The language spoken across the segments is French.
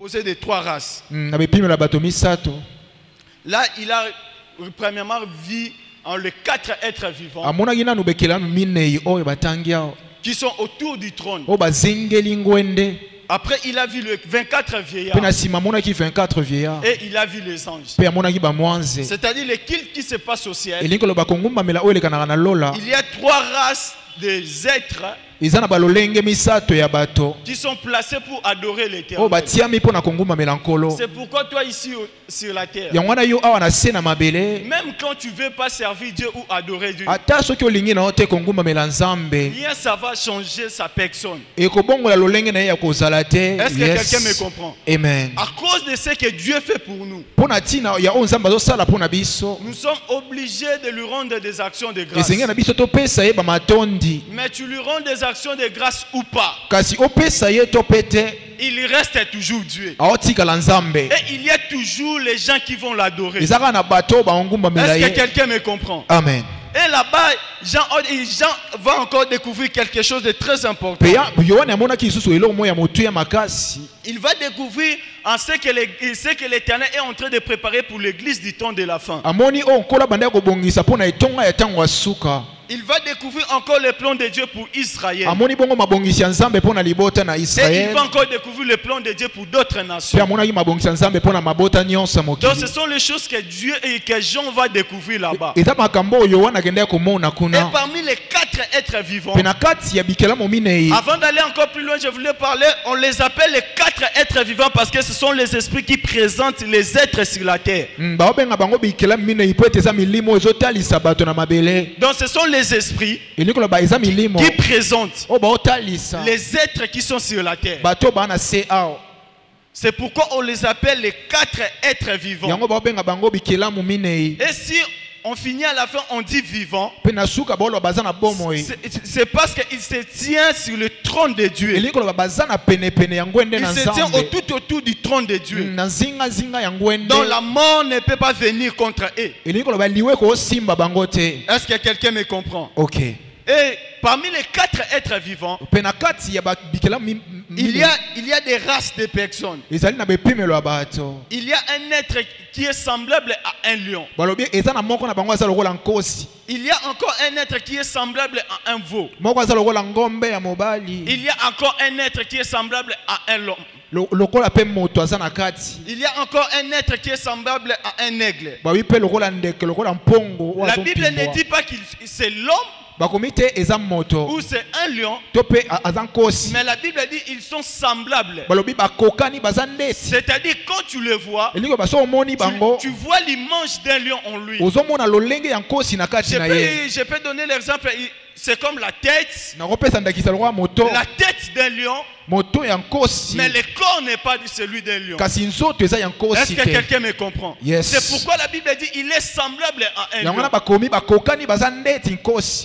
composé de 3 races. Là, il a premièrement vu en les 4 êtres vivants qui sont autour du trône. Après, il a vu les 24 vieillards. Et il a vu les anges. C'est-à-dire les cultes qui se passent au ciel. Il y a 3 races des êtres qui sont placés pour adorer l'Éternel. C'est pourquoi toi ici sur la terre, même quand tu ne veux pas servir Dieu ou adorer Dieu, rien ça va changer sa personne. Est-ce que quelqu'un me comprend? Amen. À cause de ce que Dieu fait pour nous, nous sommes obligés de lui rendre des actions de grâce. Mais tu lui rends des actions de grâce ou pas, il reste toujours Dieu. Et il y a toujours les gens qui vont l'adorer. Est-ce que quelqu'un me comprend? Amen. Et là-bas, Jean va encore découvrir quelque chose de très important. Il va découvrir en ce que l'Éternel est en train de préparer pour l'église du temps de la fin. Il va découvrir encore les plans de Dieu pour Israël. Et il va encore découvrir les plans de Dieu pour d'autres nations. Donc ce sont les choses que Dieu et que Jean va découvrir là-bas. Et parmi les 4 êtres vivants, avant d'aller encore plus loin, je voulais parler, on les appelle les 4 êtres vivants parce que ce sont les esprits qui présentent les êtres sur la terre. Donc ce sont les esprits qui présentent les êtres qui sont sur la terre. C'est pourquoi on les appelle les 4 êtres vivants. Et si on finit à la fin, on dit vivant, c'est parce qu'il se tient sur le trône de Dieu. Il se tient tout autour du trône de Dieu. Donc la mort ne peut pas venir contre eux. Est-ce que quelqu'un me comprend? Ok. Et parmi les 4 êtres vivants, il y a des races de personnes. Il y a un être qui est semblable à un lion. Il y a encore un être qui est semblable à un veau. Il y a encore un être qui est semblable à un lion. Il y a encore un être qui est semblable à un aigle. La Bible ne dit pas que c'est l'homme ou c'est un lion, mais la Bible dit ils sont semblables. C'est-à-dire quand tu le vois, tu vois l'image d'un lion en lui. Je peux donner l'exemple, c'est comme la tête d'un lion, mais le corps n'est pas celui d'un lion. Est-ce que quelqu'un me comprend? Yes. C'est pourquoi la Bible dit il est semblable à un lion.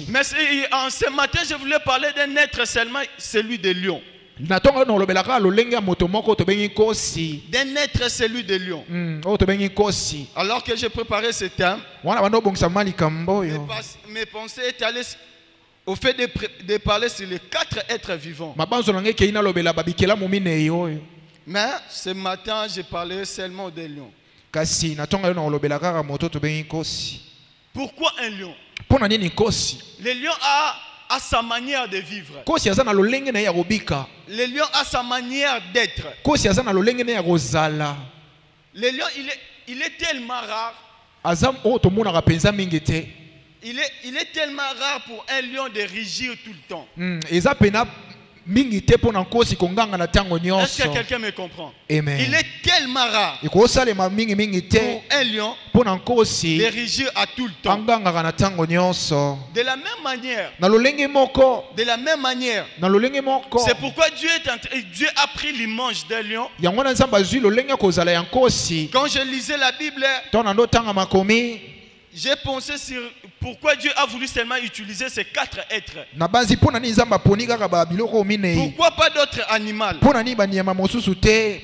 Mais en ce matin, je voulais parler d'un être seulement, celui de lion. D'un être, celui de lion. Alors que j'ai préparé ce thème, mes pensées étaient allées au fait de parler sur les 4 êtres vivants. Mais ce matin, j'ai parlé seulement des lions. Pourquoi un lion? Le lion a sa manière de vivre. Le lion a sa manière d'être. Le lion, il est tellement rare. Il est tellement rare pour un lion de rugir tout le temps. Est-ce que quelqu'un me comprend? Amen. Il est tellement rare pour un lion de rugir à tout le temps. De la même manière, c'est pourquoi Dieu a pris l'image d'un lion. Quand je lisais la Bible, j'ai pensé sur pourquoi Dieu a voulu seulement utiliser ces 4 êtres. Pourquoi pas d'autres animaux?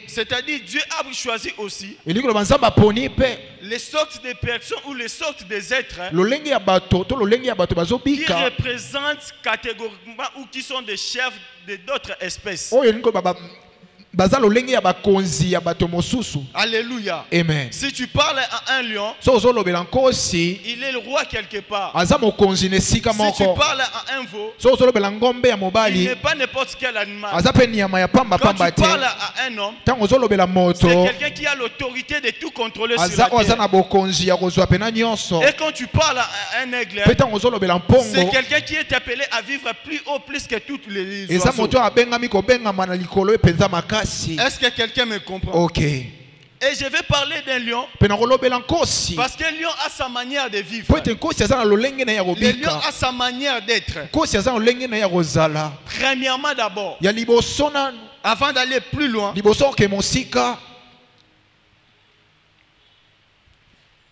C'est-à-dire Dieu a choisi aussi les sortes de personnes ou les sortes des êtres qui représentent catégoriquement ou qui sont des chefs d'autres espèces. Alléluia. Amen. Si tu parles à un lion, il est le roi quelque part. Si tu parles à un veau, il n'est pas n'importe quel animal. Quand tu parles à un homme, c'est quelqu'un qui a l'autorité de tout contrôler sur la terre. Et quand tu parles à un aigle, c'est quelqu'un qui est appelé à vivre plus haut, plus que toutes les oiseaux. Est-ce que quelqu'un me comprend? Ok. Et je vais parler d'un lion parce qu'un lion a sa manière de vivre. Le lion a sa manière d'être. Premièrement d'abord, avant d'aller plus loin,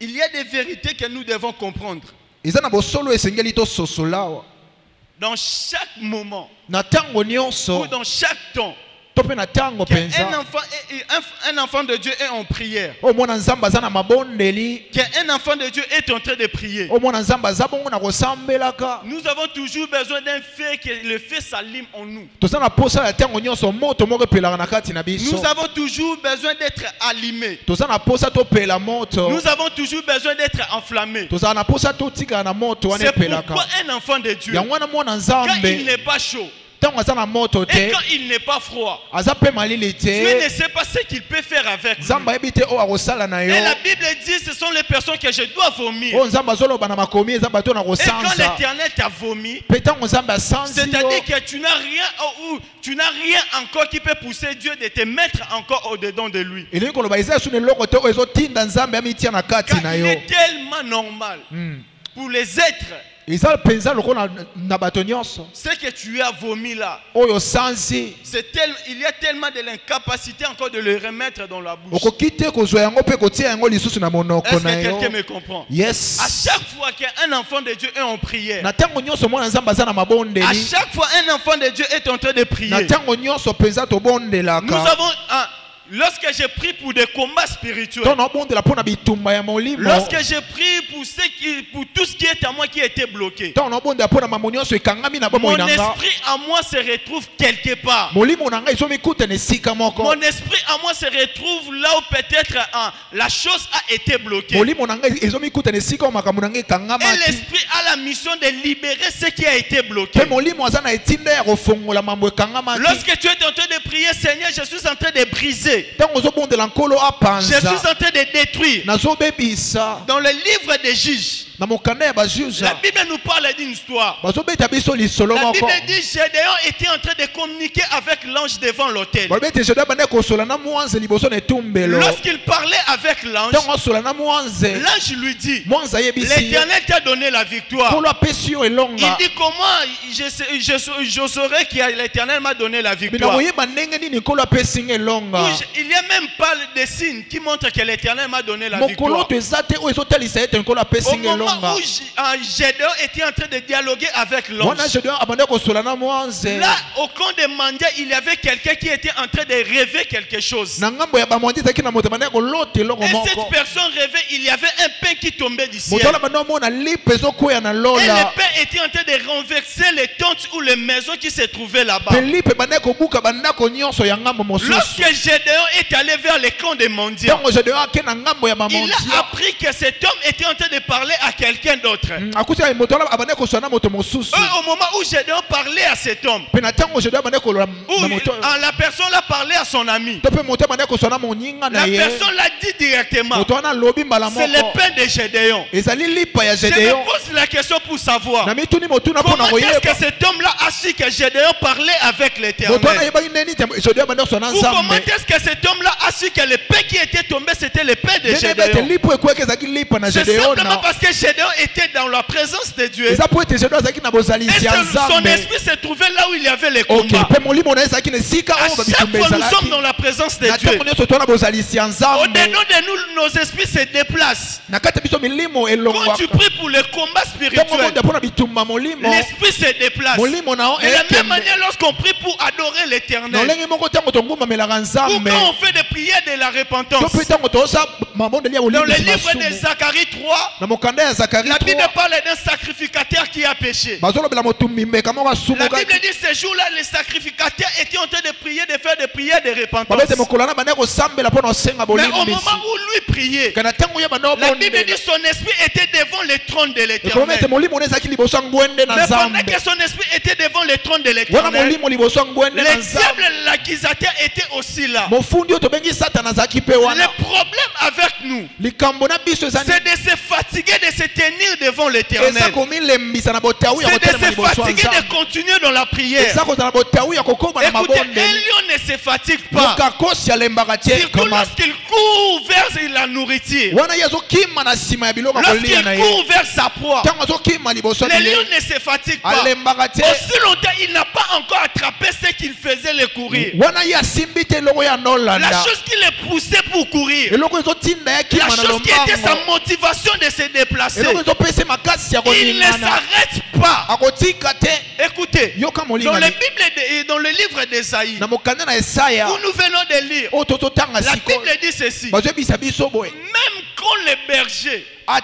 il y a des vérités que nous devons comprendre. Dans chaque moment ou dans chaque temps, qu'un enfant de Dieu est en prière, qu'un enfant de Dieu est en train de prier, nous avons toujours besoin d'un feu, que le feu s'allume en nous. Nous avons toujours besoin d'être allumés. Nous avons toujours besoin d'être enflammés. C'est pourquoi un enfant de Dieu, quand il n'est pas chaud et quand il n'est pas froid, Dieu ne sait pas ce qu'il peut faire avec lui. Et la Bible dit ce sont les personnes que je dois vomir. Et quand l'Éternel t'a vomi, c'est-à-dire que tu n'as rien encore qui peut pousser Dieu de te mettre encore au-dedans de lui. Car il est tellement normal pour les êtres. Ce que tu as vomi là, il y a tellement de l'incapacité encore de le remettre dans la bouche. Est-ce que quelqu'un me comprend? Yes. À chaque fois qu'un enfant de Dieu est en prière, à chaque fois un enfant de Dieu est en train de prier, nous avons lorsque j'ai prié pour des combats spirituels, lorsque j'ai prié pour tout ce qui est à moi qui était bloqué, mon esprit à moi se retrouve quelque part. Mon esprit à moi se retrouve là où peut-être la chose a été bloquée. Et l'esprit a la mission de libérer ce qui a été bloqué. Lorsque tu es en train de prier, Seigneur, je suis en train de briser. Je suis en train de détruire. Dans le livre des Juges, la Bible nous parle d'une histoire. La Bible dit Gédéon était en train de communiquer avec l'ange devant l'autel. Lorsqu'il parlait avec l'ange, l'ange lui dit l'Éternel t'a donné la victoire. Il dit comment je saurais que l'Éternel m'a donné la victoire. Il n'y a même pas de signes qui montrent que l'Éternel m'a donné la victoire. Au moment où Gédéon était en train de dialoguer avec l'ange, là, au camp des mendiants, il y avait quelqu'un qui était en train de rêver quelque chose. Et cette personne rêvait, il y avait un pain qui tombait du ciel. Et le pain était en train de renverser les tentes ou les maisons qui se trouvaient là-bas. Lorsque Gédéon est allé vers les camps des mendiants, il a appris que cet homme était en train de parler à quelqu'un d'autre. Au moment où Gédéon parlait à cet homme, la personne l'a parlé à son ami. La personne l'a dit directement. C'est le pain de Gédéon. Je me pose la question pour savoir comment est-ce que cet homme-là a su que Gédéon parlait avec l'Éternel. Ou comment est-ce que cet homme-là a su que le pain qui était tombé c'était le pain de Gédéon? C'est simplement parce que Gédéon était dans la présence de Dieu. Et son esprit se trouvait là où il y avait les combats. À chaque fois nous sommes dans la présence de Dieu, au-dedans de nous, nos esprits se déplacent. Quand tu pries pour le combat spirituel, l'esprit se déplace. De la même manière, lorsqu'on prie pour adorer l'Éternel, ou quand on fait des prier de la repentance. Dans le livre de Zacharie 3, la Bible parle d'un sacrificateur qui a péché. La Bible dit ce jour-là, les sacrificateurs étaient en train de prier, de faire des prières de repentance. Mais au moment où lui priait, la Bible dit son esprit était devant le trône de l'Éternel. Mais pendant que son esprit était devant le trône de l'Éternel, le diable, l'accusateur, était aussi là. Le problème avec nous, c'est de se fatiguer de se tenir devant l'Éternel. C'est de se fatiguer de continuer dans la prière. Écoutez, un lion ne se fatigue pas. Surtout lorsqu'il court vers la nourriture. Lorsqu'il court vers sa proie. Le lion ne se fatigue pas. Aussi longtemps il n'a pas encore attrapé ce qu'il faisait le courir. La chose qui le poussait pour courir, la chose qui était sa motivation de se déplacer, il ne s'arrête pas. Écoutez, dans le livre d'Ésaïe, où nous venons de lire, la Bible dit ceci: même quand les bergers, même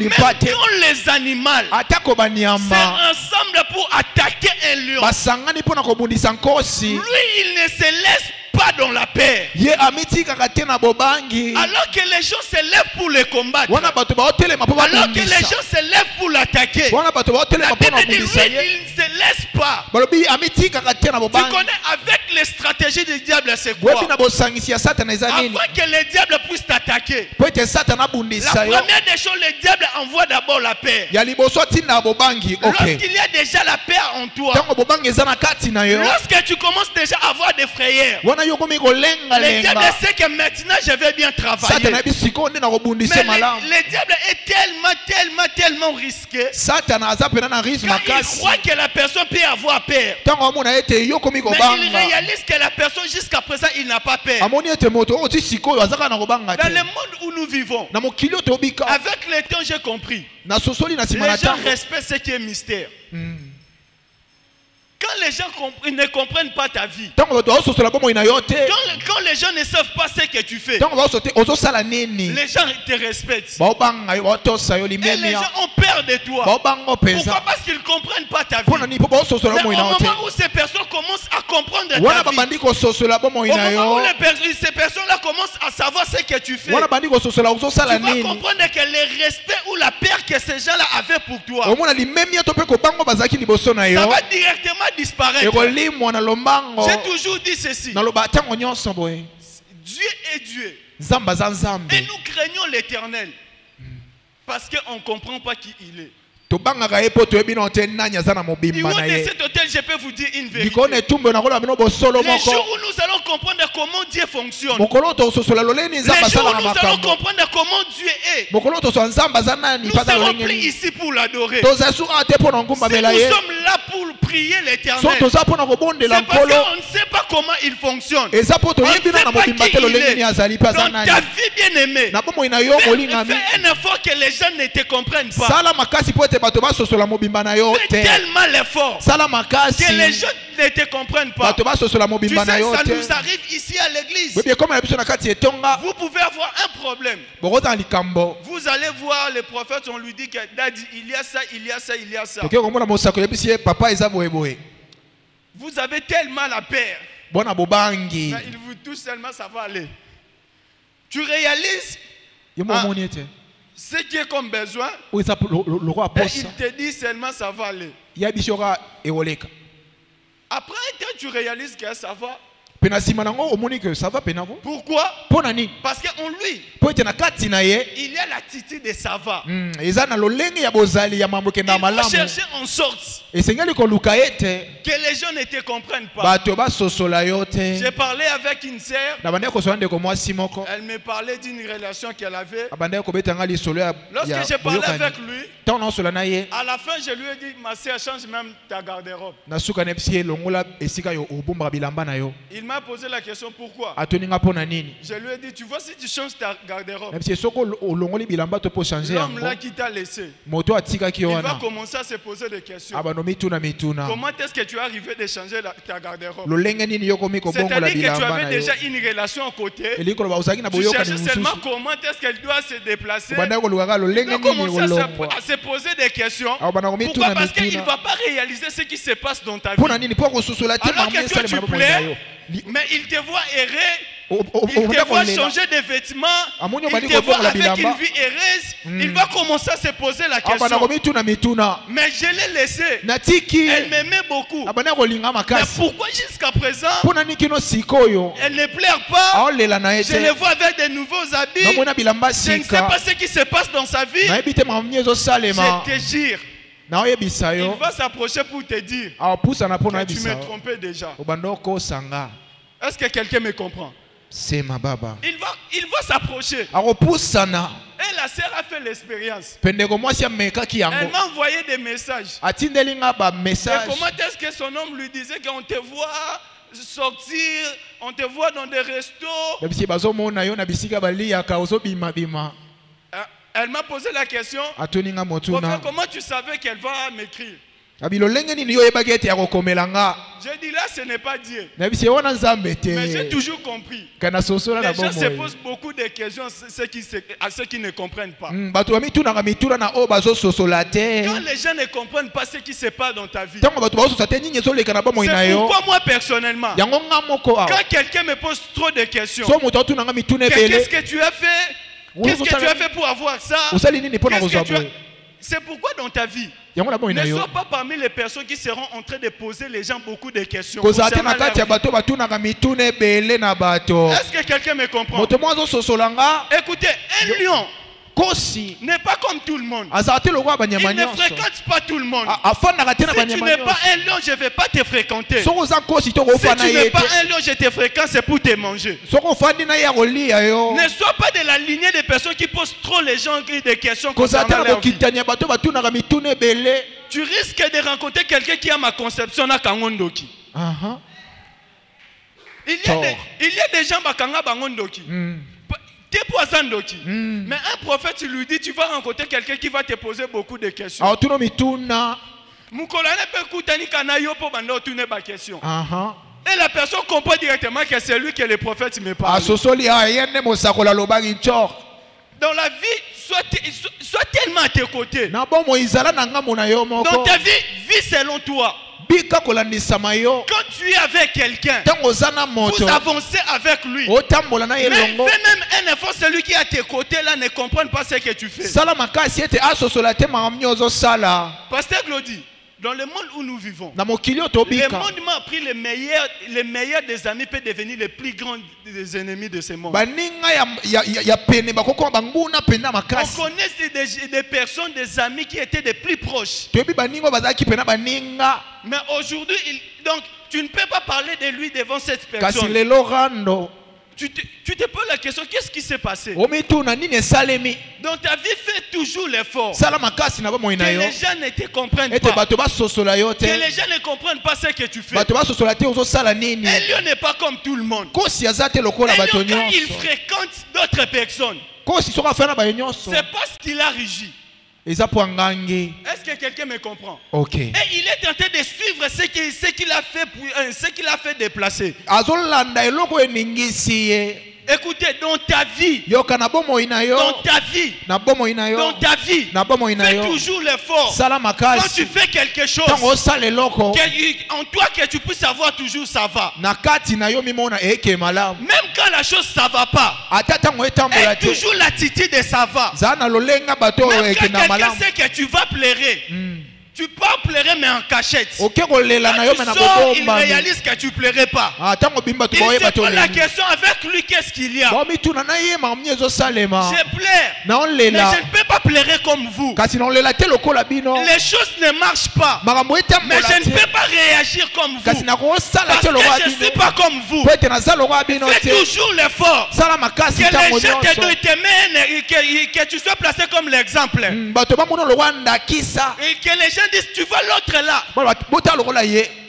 quand les animaux s'ensemble pour attaquer un lion, lui il ne se laisse pas dans la paix. Alors que les gens se lèvent pour le combattre, alors que les gens se lèvent pour l'attaquer, la Bible dit lui il ne se laisse pas. Tu connais avec les stratégies du diable c'est quoi? Avant que le diable puisse t'attaquer, la première des choses, le diable envoie d'abord la paix. Lorsqu'il y a déjà la paix en toi, lorsque tu commences déjà à avoir des frayeurs, le diable sait que maintenant je vais bien travailler. Mais le diable est tellement risqué. Quand il croit que la personne peut avoir peur, mais il réalise que la personne jusqu'à présent il n'a pas peur. Dans le monde où nous vivons, avec le temps j'ai compris, les gens respectent ce qui est mystère. Quand les gens ne comprennent pas ta vie, quand les gens ne savent pas ce que tu fais, les gens te respectent. Et les gens ont peur de toi. Pourquoi? Parce qu'ils ne comprennent pas ta vie. Mais au moment où ces personnes commencent à comprendre ta vie, au moment où ces personnes-là commencent à savoir ce que tu fais, tu vas comprendre que le respect ou la peur que ces gens-là avaient pour toi, ça va directement disparaître. J'ai toujours dit ceci: Dieu est Dieu. Et nous craignons l'Éternel parce qu'on ne comprend pas qui il est. Et au de cet hôtel, je peux vous dire une vérité. Les jours où nous allons comprendre comment Dieu fonctionne, les jours où nous allons comprendre comment Dieu est, nous serons plus ici pour l'adorer. Si nous sommes là pour prier l'Éternel, c'est parce qu'on ne sait pas comment il fonctionne. On ne sait pas qui il est. Dans ta vie bien-aimée, fais un effort que les gens ne te comprennent pas. Fais tellement l'effort que les gens ne te comprennent pas. Tu sais, ça nous arrive ici à l'église. Vous pouvez avoir un problème. Vous allez voir le prophète, on lui dit que il y a ça, il y a ça, il y a ça. Vous avez tellement la peur. Il vous touche tellement, ça va aller. Tu réalises ce qui est comme besoin, et il te dit seulement ça va aller. Après un temps, tu réalises que ça va. Pourquoi? Parce qu'en lui, il y a l'attitude de ça va. Il faut chercher en sorte que les gens ne te comprennent pas. J'ai parlé avec une sœur. Elle me parlait d'une relation qu'elle avait. Lorsque j'ai parlé avec lui, à la fin je lui ai dit: ma sœur, change même ta garde-robe. Il m'a posé la question pourquoi. Je lui ai dit, tu vois, si tu changes ta garde-robe, l'homme là qui t'a laissé, il va commencer à se poser des questions. Comment est-ce que tu es arrivé de changer ta garde-robe? C'est-à-dire que tu avais déjà une relation à côté. Tu cherchais seulement comment est-ce qu'elle doit se déplacer. Il va commencer à se poser des questions. Pourquoi? Parce qu'il ne va pas réaliser ce qui se passe dans ta vie. Alors que toi tu plais, mais il te voit errer. Il te voit changer de vêtements, il te voit avec une vie heureuse, il va commencer à se poser la question. Mais je l'ai laissé. Elle m'aimait beaucoup. Mais pourquoi jusqu'à présent, elle ne pleure pas? Je le vois avec de nouveaux habits. Je ne sais pas ce qui se passe dans sa vie. Je te jure. Il va s'approcher pour te dire que tu me trompais déjà. Est-ce que quelqu'un me comprend? Il va s'approcher. Et la sœur a fait l'expérience. Elle m'a envoyé des messages. Et comment est-ce que son homme lui disait qu'on te voit sortir, on te voit dans des restos. Elle m'a posé la question. Comment tu savais qu'elle va m'écrire? J'ai dit là, ce n'est pas Dieu. Mais j'ai toujours compris. Les gens se posent beaucoup de questions à ceux qui ne comprennent pas. Quand les gens ne comprennent pas ce qui se passe dans ta vie, c'est pourquoi moi personnellement, quand quelqu'un me pose trop de questions, qu'est-ce que tu as fait? Qu'est-ce que tu as fait pour avoir ça? C'est pourquoi dans ta vie, ne sois pas parmi les personnes qui seront en train de poser les gens beaucoup de questions. Est-ce que quelqu'un me comprend? Écoutez, un lion n'est pas comme tout le monde. Il ne fréquente pas tout le monde. Si tu n'es pas un lion, je ne vais pas te fréquenter. Si tu n'es pas un lion, je te fréquente, c'est pour te manger. Ne sois pas de la lignée des personnes qui posent trop les gens des questions concernant leur vie. Tu risques de rencontrer quelqu'un qui a ma conception na Kangondoki. Il y a des gens qui ont Kangondoki. Mais un prophète, tu lui dis, tu vas rencontrer quelqu'un qui va te poser beaucoup de questions. Et la personne comprend directement que c'est lui que le prophète me parle. Dans la vie, sois tellement à tes côtés. Dans ta vie, vis selon toi. Quand tu es avec quelqu'un, vous avancez avec lui. Mais fais même un effort, celui qui est à tes côtés là ne comprenne pas ce que tu fais. Pasteur Glody, dans le monde où nous vivons, le monde m'a appris les meilleurs des amis peuvent devenir les plus grands des ennemis de ce monde. On connaît des personnes, des amis qui étaient les plus proches. Mais aujourd'hui, donc, tu ne peux pas parler de lui devant cette personne. Tu te poses la question, qu'est-ce qui s'est passé? Dans ta vie, fais toujours l'effort. Que les gens ne te comprennent pas. Que les gens ne comprennent pas ce que tu fais. Un lion n'est pas comme tout le monde. Un lion, quand il fréquente d'autres personnes, c'est parce qu'il a régi. Est-ce que quelqu'un me comprend? Okay. Et il est en train de suivre ce qu'il a fait déplacer. Écoutez, dans ta vie, fais toujours l'effort. Quand tu fais quelque chose, en toi que tu puisses savoir toujours ça va. Même quand la chose ça va pas, aie toujours l'attitude de ça va. Même quand quelqu'un sait que tu vas pleurer, tu peux pleurer mais en cachette. Quand tu sors, il réalise que tu pleurais pas. Il se pose la question avec lui, qu'est-ce qu'il y a? Je pleure, mais je ne peux pas pleurer comme vous. Les choses ne marchent pas, mais je ne peux pas réagir comme vous. Parce que je ne suis pas comme vous. Fais toujours l'effort. Que les gens te que tu sois placé comme l'exemple. Et que les gens disent, tu vois l'autre là.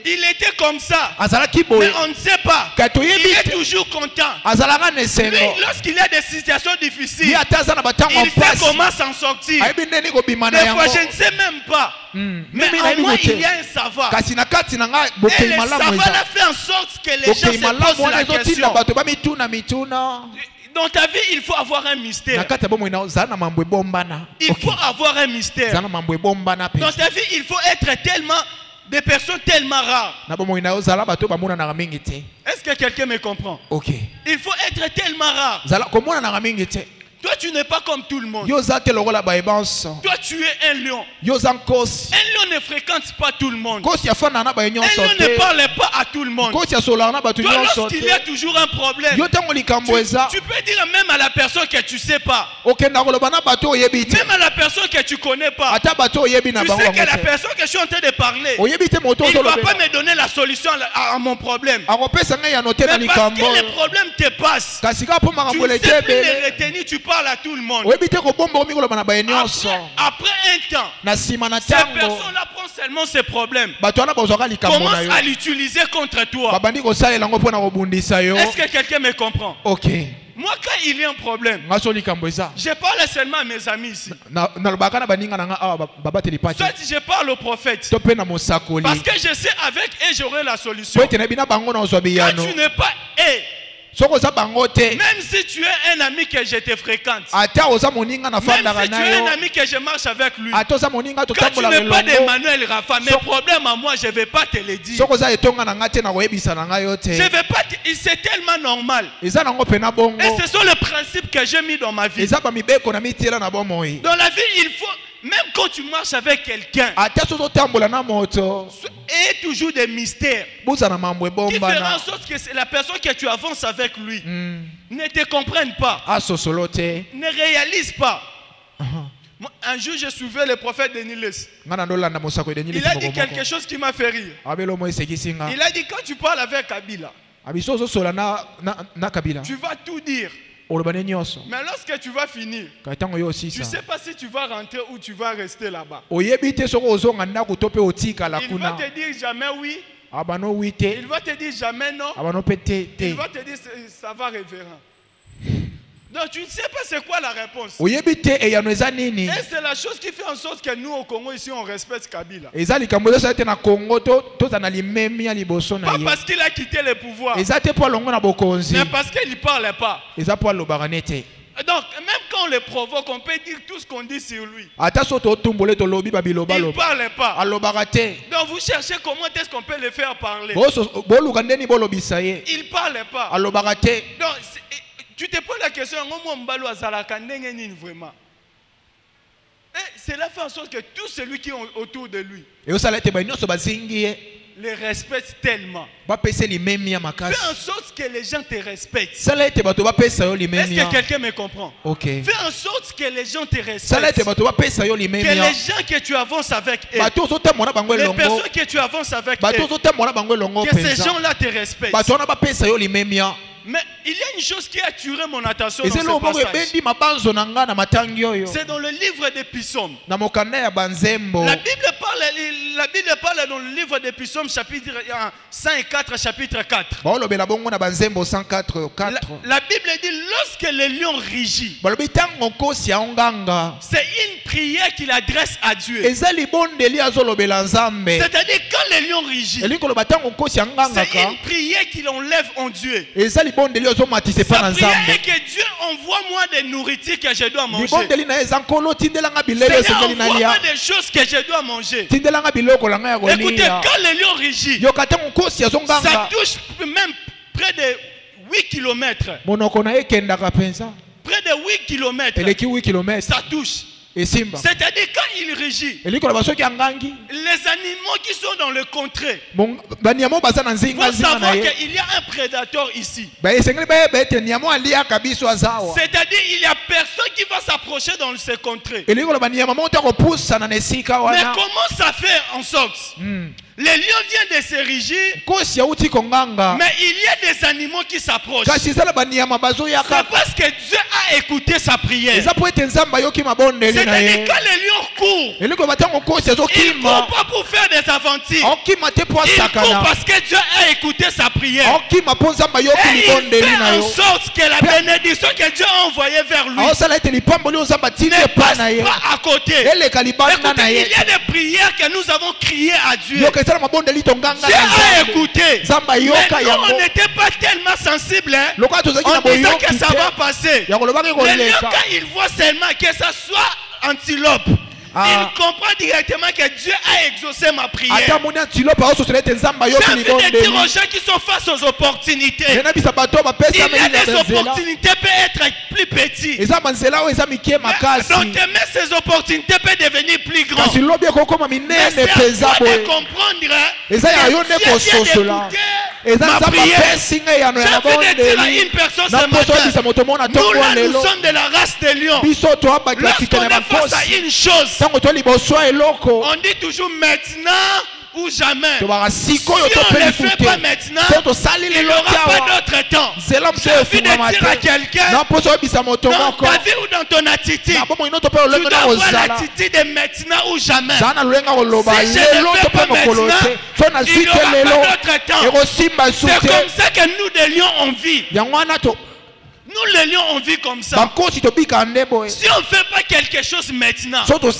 Il était comme ça. Mais on ne sait pas. Il est toujours content. Lui, lorsqu'il y a des situations difficiles, il sait comment s'en sortir. Des fois, je ne sais même pas. Mais au moins, il y a un savoir. Et le savoir a fait en sorte que les gens se posent la question. Dans ta vie, il faut avoir un mystère. Il faut avoir un mystère. Dans ta vie, il faut être tellement... des personnes tellement rares. Est-ce que quelqu'un me comprend? Ok. Il faut être tellement rare. Toi, tu n'es pas comme tout le monde. Toi, tu es un lion. Un lion ne fréquente pas tout le monde. Un lion ne parle pas à tout le monde. Toi, lorsqu'il y a toujours un problème, tu peux dire même à la personne que tu ne sais pas. Même à la personne que tu ne connais pas. Tu sais que la personne que je suis en train de parler, il ne va pas me donner la solution à mon problème. Mais parce que les problèmes te passent, tu ne sais plus les retenir, tu parles à tout le monde. Après un temps, cette personne-là prend seulement ses problèmes, commence à l'utiliser contre toi. Est-ce que quelqu'un me comprend? Ok. Moi, quand il y a un problème, je parle seulement à mes amis ici. Soit je parle au prophète, parce que je sais avec eux j'aurai la solution. Quand tu n'es pas même si tu es un ami que je te fréquente, même si tu es un ami que je marche avec lui, quand tu n'es pas d'Emmanuel Rafa, mes problèmes à moi, je ne vais pas te les dire. Je vais pas c'est tellement normal. Et ce sont les principes que j'ai mis dans ma vie. Dans la vie, il faut... Même quand tu marches avec quelqu'un, et toujours des mystères qui feront en sorte que la personne que tu avances avec lui ne te comprenne pas, ne réalise pas. Un jour, je suivais le prophète Denis. Il a dit quelque chose qui m'a fait rire. Il a dit, quand tu parles avec Kabila, tu vas tout dire. Mais lorsque tu vas finir, tu ne sais pas si tu vas rentrer ou tu vas rester là-bas. Il va te dire jamais oui. Il va te dire jamais non. Il va te dire ça va révérend. Donc tu ne sais pas c'est quoi la réponse. Et c'est la chose qui fait en sorte que nous au Congo ici on respecte Kabila. Pas parce qu'il a quitté le pouvoir, mais parce qu'il ne parlait pas. Donc même quand on le provoque, on peut dire tout ce qu'on dit sur lui. Il ne parle pas. Donc vous cherchez comment est-ce qu'on peut le faire parler. Il ne parle pas. Donc tu te poses la question, vraiment. Et cela fait en sorte que tout celui qui est autour de lui les respecte tellement. Fais en sorte que les gens te respectent. Est-ce que quelqu'un me comprend? Fais en sorte que les gens te respectent. Que les gens que tu avances avec eux, les personnes que tu avances avec eux, que ces gens-là te respectent. Mais il y a une chose qui a attiré mon attention dans ce passage. C'est dans le livre des Psaumes. La Bible parle dans le livre des Psaumes, chapitre 104, chapitre 4. La Bible dit, lorsque le lion rugit, c'est une prière qu'il adresse à Dieu. C'est-à-dire, quand le lion rugit, c'est une prière qu'il enlève en Dieu. Sa prière est que Dieu envoie-moi des nourritures que je dois manger. Seigneur, envoie-moi des choses que je dois manger. Écoutez, quand le lion rugit, ça touche même près de 8 km. Près de 8 km. Ça touche. C'est-à-dire quand il rugit, les animaux qui sont dans le contrée vont savoir qu'il y a un prédateur ici. C'est-à-dire il y a personne qui va s'approcher dans ce contrée. Mais comment ça fait en sorte Les lions viennent de s'ériger, mais il y a des animaux qui s'approchent. C'est parce que Dieu a écouté sa prière. C'est-à-dire quand les lions courent, ils ne courent pas pour faire des aventures. Ils courent parce que Dieu a écouté sa prière. Et il fait en sorte que la bénédiction que Dieu a envoyée vers lui ne passe pas à côté. Écoutez, il y a des prières que nous avons criées à Dieu. Dieu a écouté. Mais nous, on n'était pas tellement sensibles en disant que ça va passer. Les lions, quand ils voient seulement que ça soit antilope, il comprend directement que Dieu a exaucé ma prière. J'ai envie de dire aux gens qui sont face aux opportunités. Il y a des opportunités peuvent être plus petites. Donc ces opportunités peuvent devenir plus grandes. Mais c'est à toi de comprendre que Dieu vient d'écouter ma prière. J'ai envie de dire à une personne ce matin, nous là, nous sommes de la race des lions. Lorsqu'on est face à une chose, on dit toujours maintenant ou jamais. Si on ne le fait pas maintenant, il n'y aura pas d'autre temps. J'ai envie de dire à quelqu'un, dans ta vie ou dans ton attitude, tu dois avoir l'attitude de maintenant ou jamais. Si je ne le fais pas maintenant, il n'y aura pas d'autre temps. C'est comme ça que nous des lions on vit. Nous les lions on vit comme ça. Si on ne fait pas quelque chose maintenant, si on ne le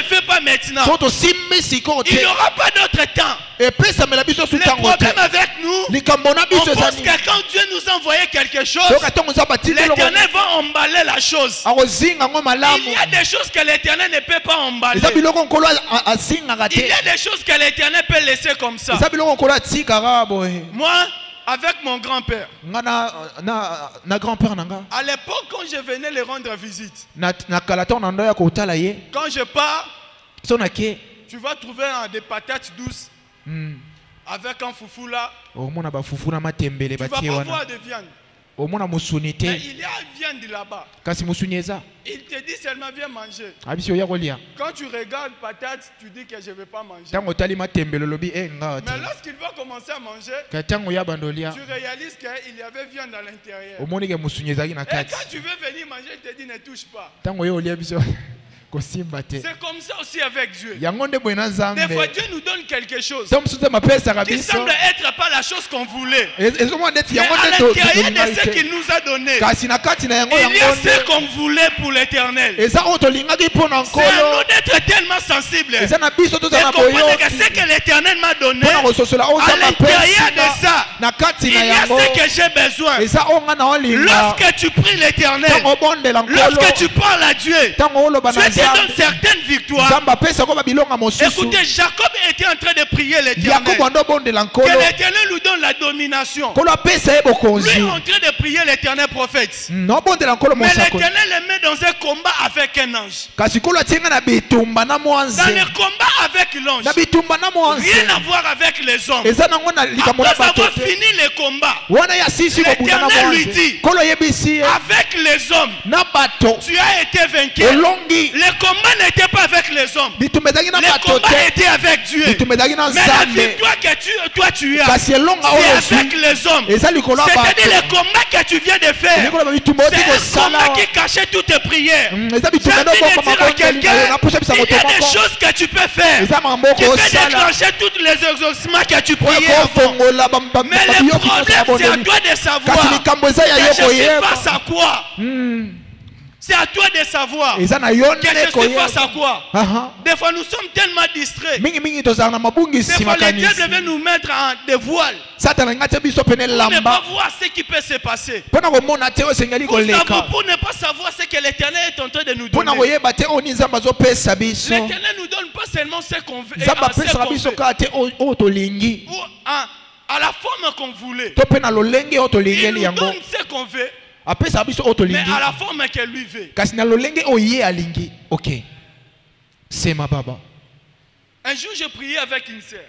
fait pas maintenant, il n'y aura pas d'autre temps. Le problème avec nous, on pense que quand Dieu nous a envoyé quelque chose, l'Éternel va emballer la chose. Il y a des choses que l'Éternel ne peut pas emballer. Il y a des choses que l'Éternel peut laisser comme ça. Moi, avec mon grand-père, à l'époque quand je venais les rendre visite, quand je pars, tu vas trouver des patates douces avec un foufou là. Tu ne vas pas voir de viande. Mais il y a viande là-bas. Il te dit seulement viens manger. Quand tu regardes patate, tu dis que je ne vais pas manger. Mais lorsqu'il va commencer à manger, tu réalises qu'il y avait viande à l'intérieur. Et quand tu veux venir manger, il te dit ne touche pas. C'est comme ça aussi avec Dieu. Des fois Dieu nous donne quelque chose qui semble être pas la chose qu'on voulait. Mais à l'intérieur de ce qu'il nous a donné, il y a ce qu'on voulait pour l'Éternel. C'est à nous d'être tellement sensibles et comprendre que ce que l'Éternel m'a donné, à l'intérieur de ça, il y a ce que j'ai besoin. Lorsque tu pries l'Éternel, lorsque tu parles à Dieu, tu donne certaines victoires. Écoutez, Jacob était en train de prier l'Éternel. Que l'Éternel lui donne la domination. Lui est en train de prier l'Éternel prophète. Mais l'Éternel le met dans un combat avec un ange. Dans le combat avec l'ange, rien à voir avec les hommes. Après avoir fini le combat, l'Éternel lui dit, avec les hommes, tu as été vaincu. Le combat n'était pas avec les hommes. Le combat était avec Dieu. Mais la victoire que toi tu as, c'est avec les hommes. C'est-à-dire le combat que tu viens de faire, c'est un combat qui cachait toutes tes prières. J'ai envie de dire à quelqu'un, il y a des choses que tu peux faire qui peuvent déclencher tous les exaucements que tu priais avant. Mais le problème, c'est à toi de savoir que je suis face à quoi. C'est à toi de savoir que je suis face à quoi. Des fois nous sommes tellement distraits. Des fois le diable veut nous mettre en des voiles pour ne pas voir ce qui peut se passer. Pour ne pas savoir ce que l'Éternel est en train de nous donner. L'Éternel nous donne pas seulement ce qu'on veut, à la forme qu'on voulait. Il nous donne ce qu'on veut, mais à la forme que lui veut. Un jour, j'ai prié avec une sœur.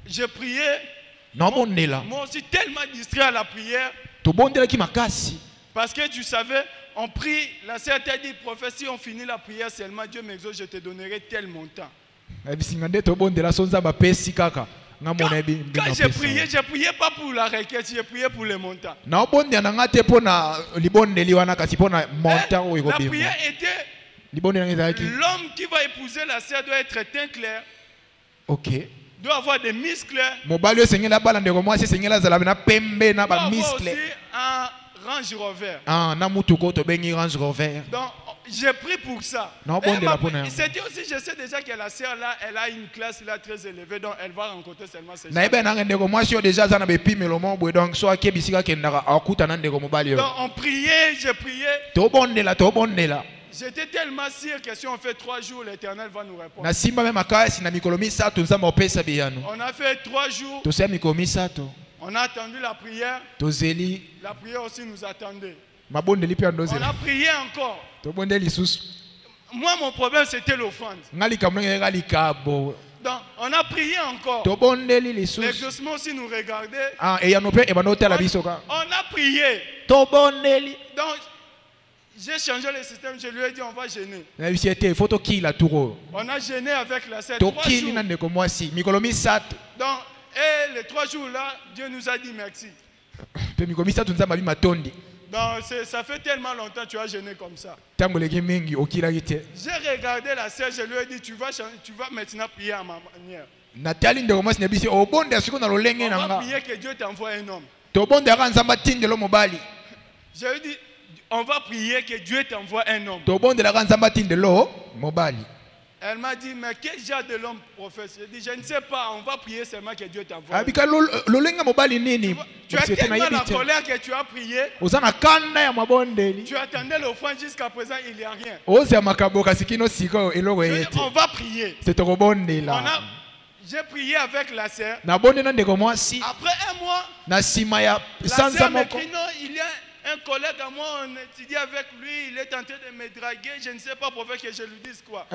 J'ai prié. Moi aussi, tellement distrait à la prière. Parce que tu savais, on prie. La sœur t'a dit, prophète, si on finit la prière seulement, Dieu m'exauce, je te donnerai tel montant. Quand j'ai prié pas pour la requête, j'ai prié pour le montant. La prière était l'homme qui va épouser la sœur doit être teint clair. Ok. Doit avoir des muscles. Doit avoir aussi un Range Rover. Donc j'ai pris pour ça. C'était aussi, je sais déjà que la sœur là, elle a une classe là très élevée, donc elle va rencontrer seulement ces gens. Donc on priait, j'ai prié. J'étais tellement sûr que si on fait 3 jours, l'Éternel va nous répondre. On a fait 3 jours. On a attendu la prière. La prière aussi nous attendait. On a prié encore. Moi, mon problème, c'était l'offrande. Donc, on a prié encore. L'exaucement aussi nous regardait. On a prié. Donc, j'ai changé le système. Je lui ai dit, on va gêner. On a gêné avec la sœur 3 jours. Donc, et les 3 jours là, Dieu nous a dit merci. Donc ça fait tellement longtemps que tu as gêné comme ça. J'ai regardé la sœur, je lui ai dit tu vas maintenant prier à ma manière. On va prier que Dieu t'envoie un homme. Je lui ai dit on va prier que Dieu t'envoie un homme. Elle m'a dit, mais quel genre de l'homme prophète? Je dis, je ne sais pas, on va prier seulement que Dieu t'envoie. Tu as tellement la colère que tu as prié. Tu attendais l'offrande jusqu'à présent, il n'y a rien. On va prier. J'ai prié avec la sœur. Après un mois, la sœur m'écrit, non, il y a un collègue à moi, on étudie avec lui, il est tenté de me draguer, je ne sais pas pourquoi que je lui dise quoi.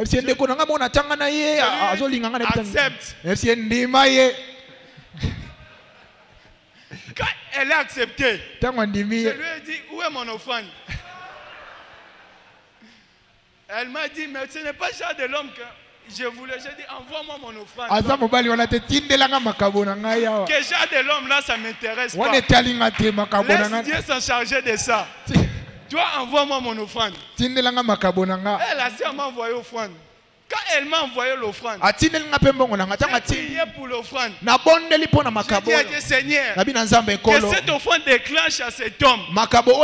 Accepte. Quand elle a accepté, je lui ai dit, où est mon offrande? Elle m'a dit, mais ce n'est pas le genre de l'homme que je voulais. J'ai dit, envoie-moi mon offrande. Quel genre de l'homme là, ça ne m'intéresse pas. Laisse Dieu s'en charger de ça. Toi, envoie-moi mon offrande. Et la sœur m'a envoyé l'offrande. Quand elle m'a envoyé l'offrande, j'ai prié pour l'offrande. J'ai dit, Seigneur, que cette offrande déclenche à cet homme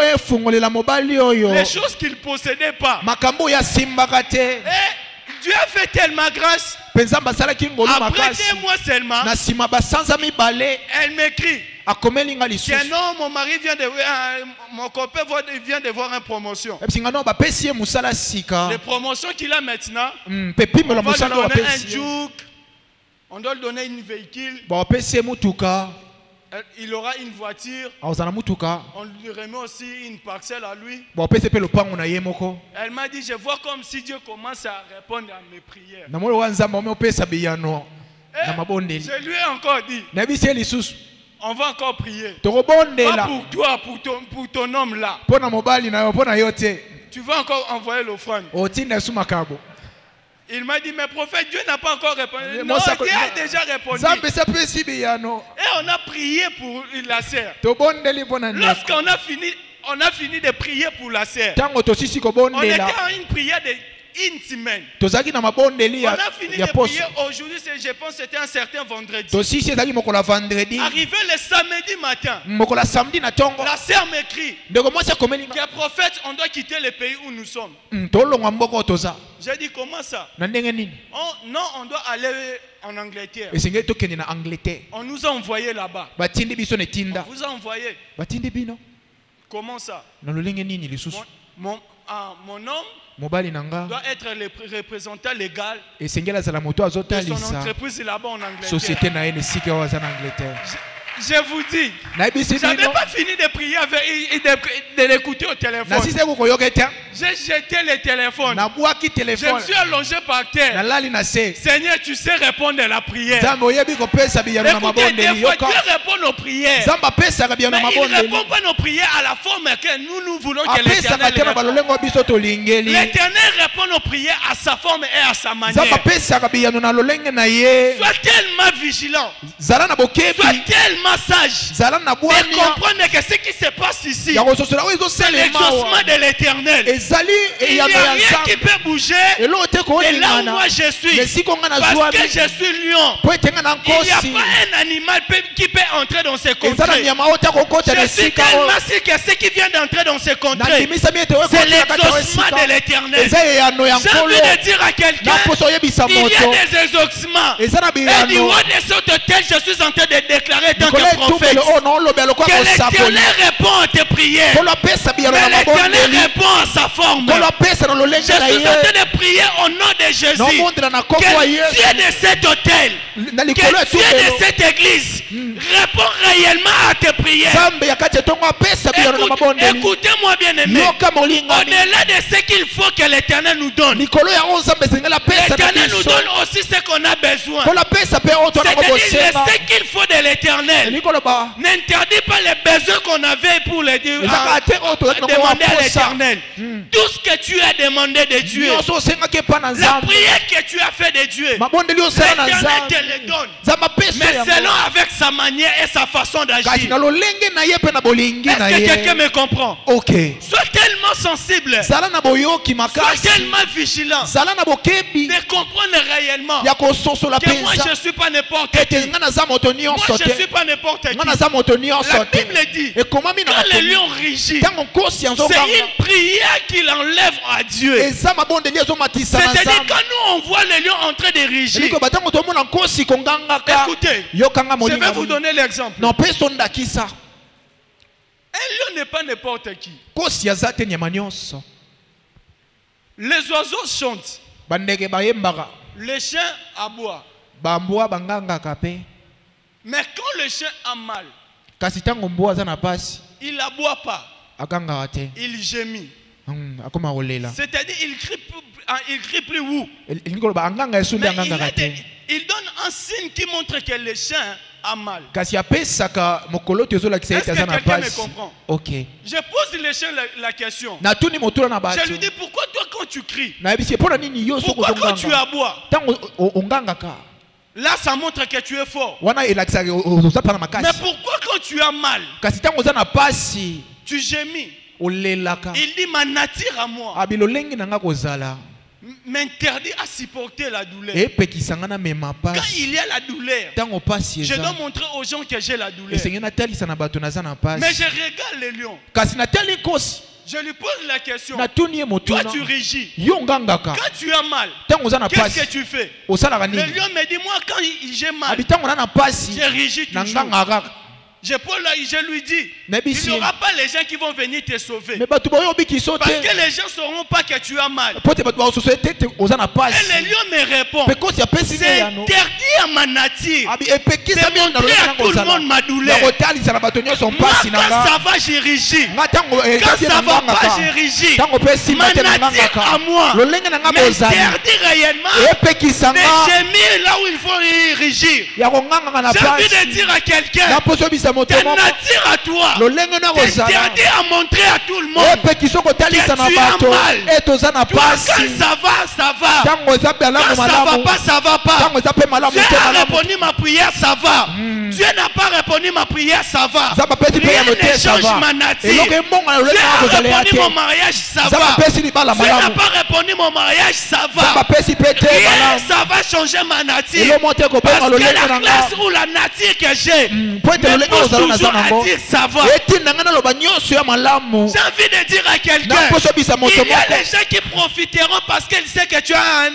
les choses qu'il ne possédait pas. Et Dieu a fait tellement grâce. Après 2 mois seulement, elle m'écrit que non, mon mari vient de mon copain vient de voir une promotion. Les promotions qu'il a maintenant, on va lui donner un juke, on doit lui donner une véhicule. Il aura une voiture. On lui remet aussi une parcelle à lui. Elle m'a dit, je vois comme si Dieu commence à répondre à mes prières. Je lui ai encore dit, on va encore prier. Pas pour toi, pour ton homme là. Tu vas encore envoyer l'offrande. Il m'a dit, mais prophète, Dieu n'a pas encore répondu. Non, Dieu a déjà répondu. Et on a prié pour la sœur. Lorsqu'on a fini de prier pour la sœur, on était en une prière de 1 semaine. On a fini de prier aujourd'hui, je pense que c'était un certain vendredi. Arrivé le samedi matin, la sœur m'écrit que prophète, on doit quitter le pays où nous sommes. J'ai dit comment ça? Non, on doit aller en Angleterre. On nous a envoyé là-bas. On vous a envoyé. Comment ça? Mon homme doit être le représentant légal de son entreprise là-bas en Angleterre. Je vous dis, je n'avais pas fini de prier de l'écouter au téléphone. J'ai jeté le téléphone. Je me suis allongé par terre. Seigneur, tu sais répondre à la prière. Écoutez, des fois Dieu répond aux prières. Mais il ne répond pas nos prières à la forme que nous voulons que l'Éternel réponde. L'Éternel répond aux prières à sa forme et à sa manière. Sois tellement vigilant. Sois tellement sage. Et comprendre que ce qui se passe ici, c'est l'exaucement de l'Éternel. Il n'y a rien qui peut bouger. Et là où moi je suis, parce que je suis lion, il n'y a pas un animal qui peut entrer dans ces contrées. Je suis tellement sûr que ce qui vient d'entrer dans ces contrées, c'est l'exaucement de l'Éternel. J'ai envie de dire à quelqu'un, il y a des exaucements. Et du haut des hôtels, je suis en train de déclarer tant que prophète que l'Éternel répond à tes prières. Mais l'Éternel répond à sa forme. Je suis en train de prier au nom de Jésus. Que Dieu de cet hôtel, que Dieu de cette église répond réellement à tes prières. Écoutez-moi bien aimé. Au-delà de ce qu'il faut que l'Éternel nous donne, l'Éternel nous donne aussi ce qu'on a besoin. C'est-à-dire ce qu'il faut de l'Éternel. N'interdis pas les besoins qu'on avait pour les demander à l'Éternel. Tout ce que tu as demandé de Dieu, la prière que tu as fait de Dieu, l'Éternel te le donne. Mais selon avec sa manière et sa façon d'agir. Est-ce que quelqu'un me comprend? Sois tellement sensible. Sois tellement vigilant de comprendre réellement que moi je ne suis pas n'importe qui. Moi je ne suis pas n'importe qui. La Bible dit, quand le lion rugit, c'est une prière qu'il enlève à Dieu. C'est-à-dire quand nous on voit le lion en train de rugir, écoutez, je vais vous donner l'exemple. Un lion n'est pas n'importe qui. Les oiseaux chantent. Les chiens aboient. Mais quand le chien a mal, il n'aboie pas. Il gémit. C'est-à-dire il crie plus où. Mais il donne un signe qui montre que le chien a mal. Est-ce que quelqu'un me comprend? Je pose le chien la question. Je lui dis pourquoi toi quand tu cries, pourquoi quand tu aboies, là ça montre que tu es fort. Mais pourquoi quand tu as mal, tu gémis? Il dit ma nature à moi m'interdit à supporter la douleur. Quand il y a la douleur, je dois montrer aux gens que j'ai la douleur. Mais je regarde le lion. Je lui pose la question. Toi tu rugis. Quand tu as mal, qu'est-ce que tu fais? Le lion me dit moi quand j'ai mal, je rugis toujours. Je lui dis, il n'y aura pas les gens qui vont venir te sauver. Parce que les gens ne sauront pas que tu as mal. Et le lion me répond, c'est interdit à ma nature de montrer à tout le monde ma douleur. Moi quand ça va, j'ai rugis. Quand ça va pas, j'ai rugis. Ma nature à moi m'interdit réellement de gémir là où il faut rugir. J'ai envie de dire à quelqu'un, ta nature à toi t'interdit à montrer à tout le monde que tu as mal. Toi quand ça va, ça va. Quand ça va pas, ça va pas. Dieu a répondu ma prière, ça va. Dieu n'a pas répondu ma prière, ça va. Rien ne change ma nature. Dieu a répondu mon mariage, ça va. Dieu n'a pas répondu mon mariage, ça va. Rien, ça va changer ma nature. Parce que la classe ou la nature que j'ai me pousse toujours à dire ça va. J'ai envie de dire à quelqu'un, il y a des gens qui profiteront parce qu'ils savent que tu as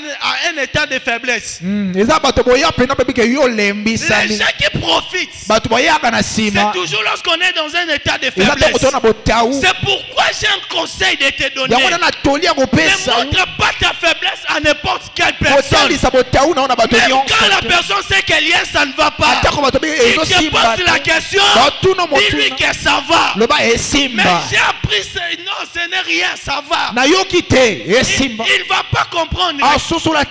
un état de faiblesse. Les gens qui profitent profite, c'est toujours lorsqu'on est dans un état de faiblesse. C'est pourquoi j'ai un conseil de te donner. Ne montre pas ta faiblesse à n'importe quelle personne. Même quand la personne sait qu'elle y est, ça ne va pas. Il te pose la question, dis-lui que ça va. Mais j'ai appris, non, ce n'est rien, ça va. Il ne va pas comprendre.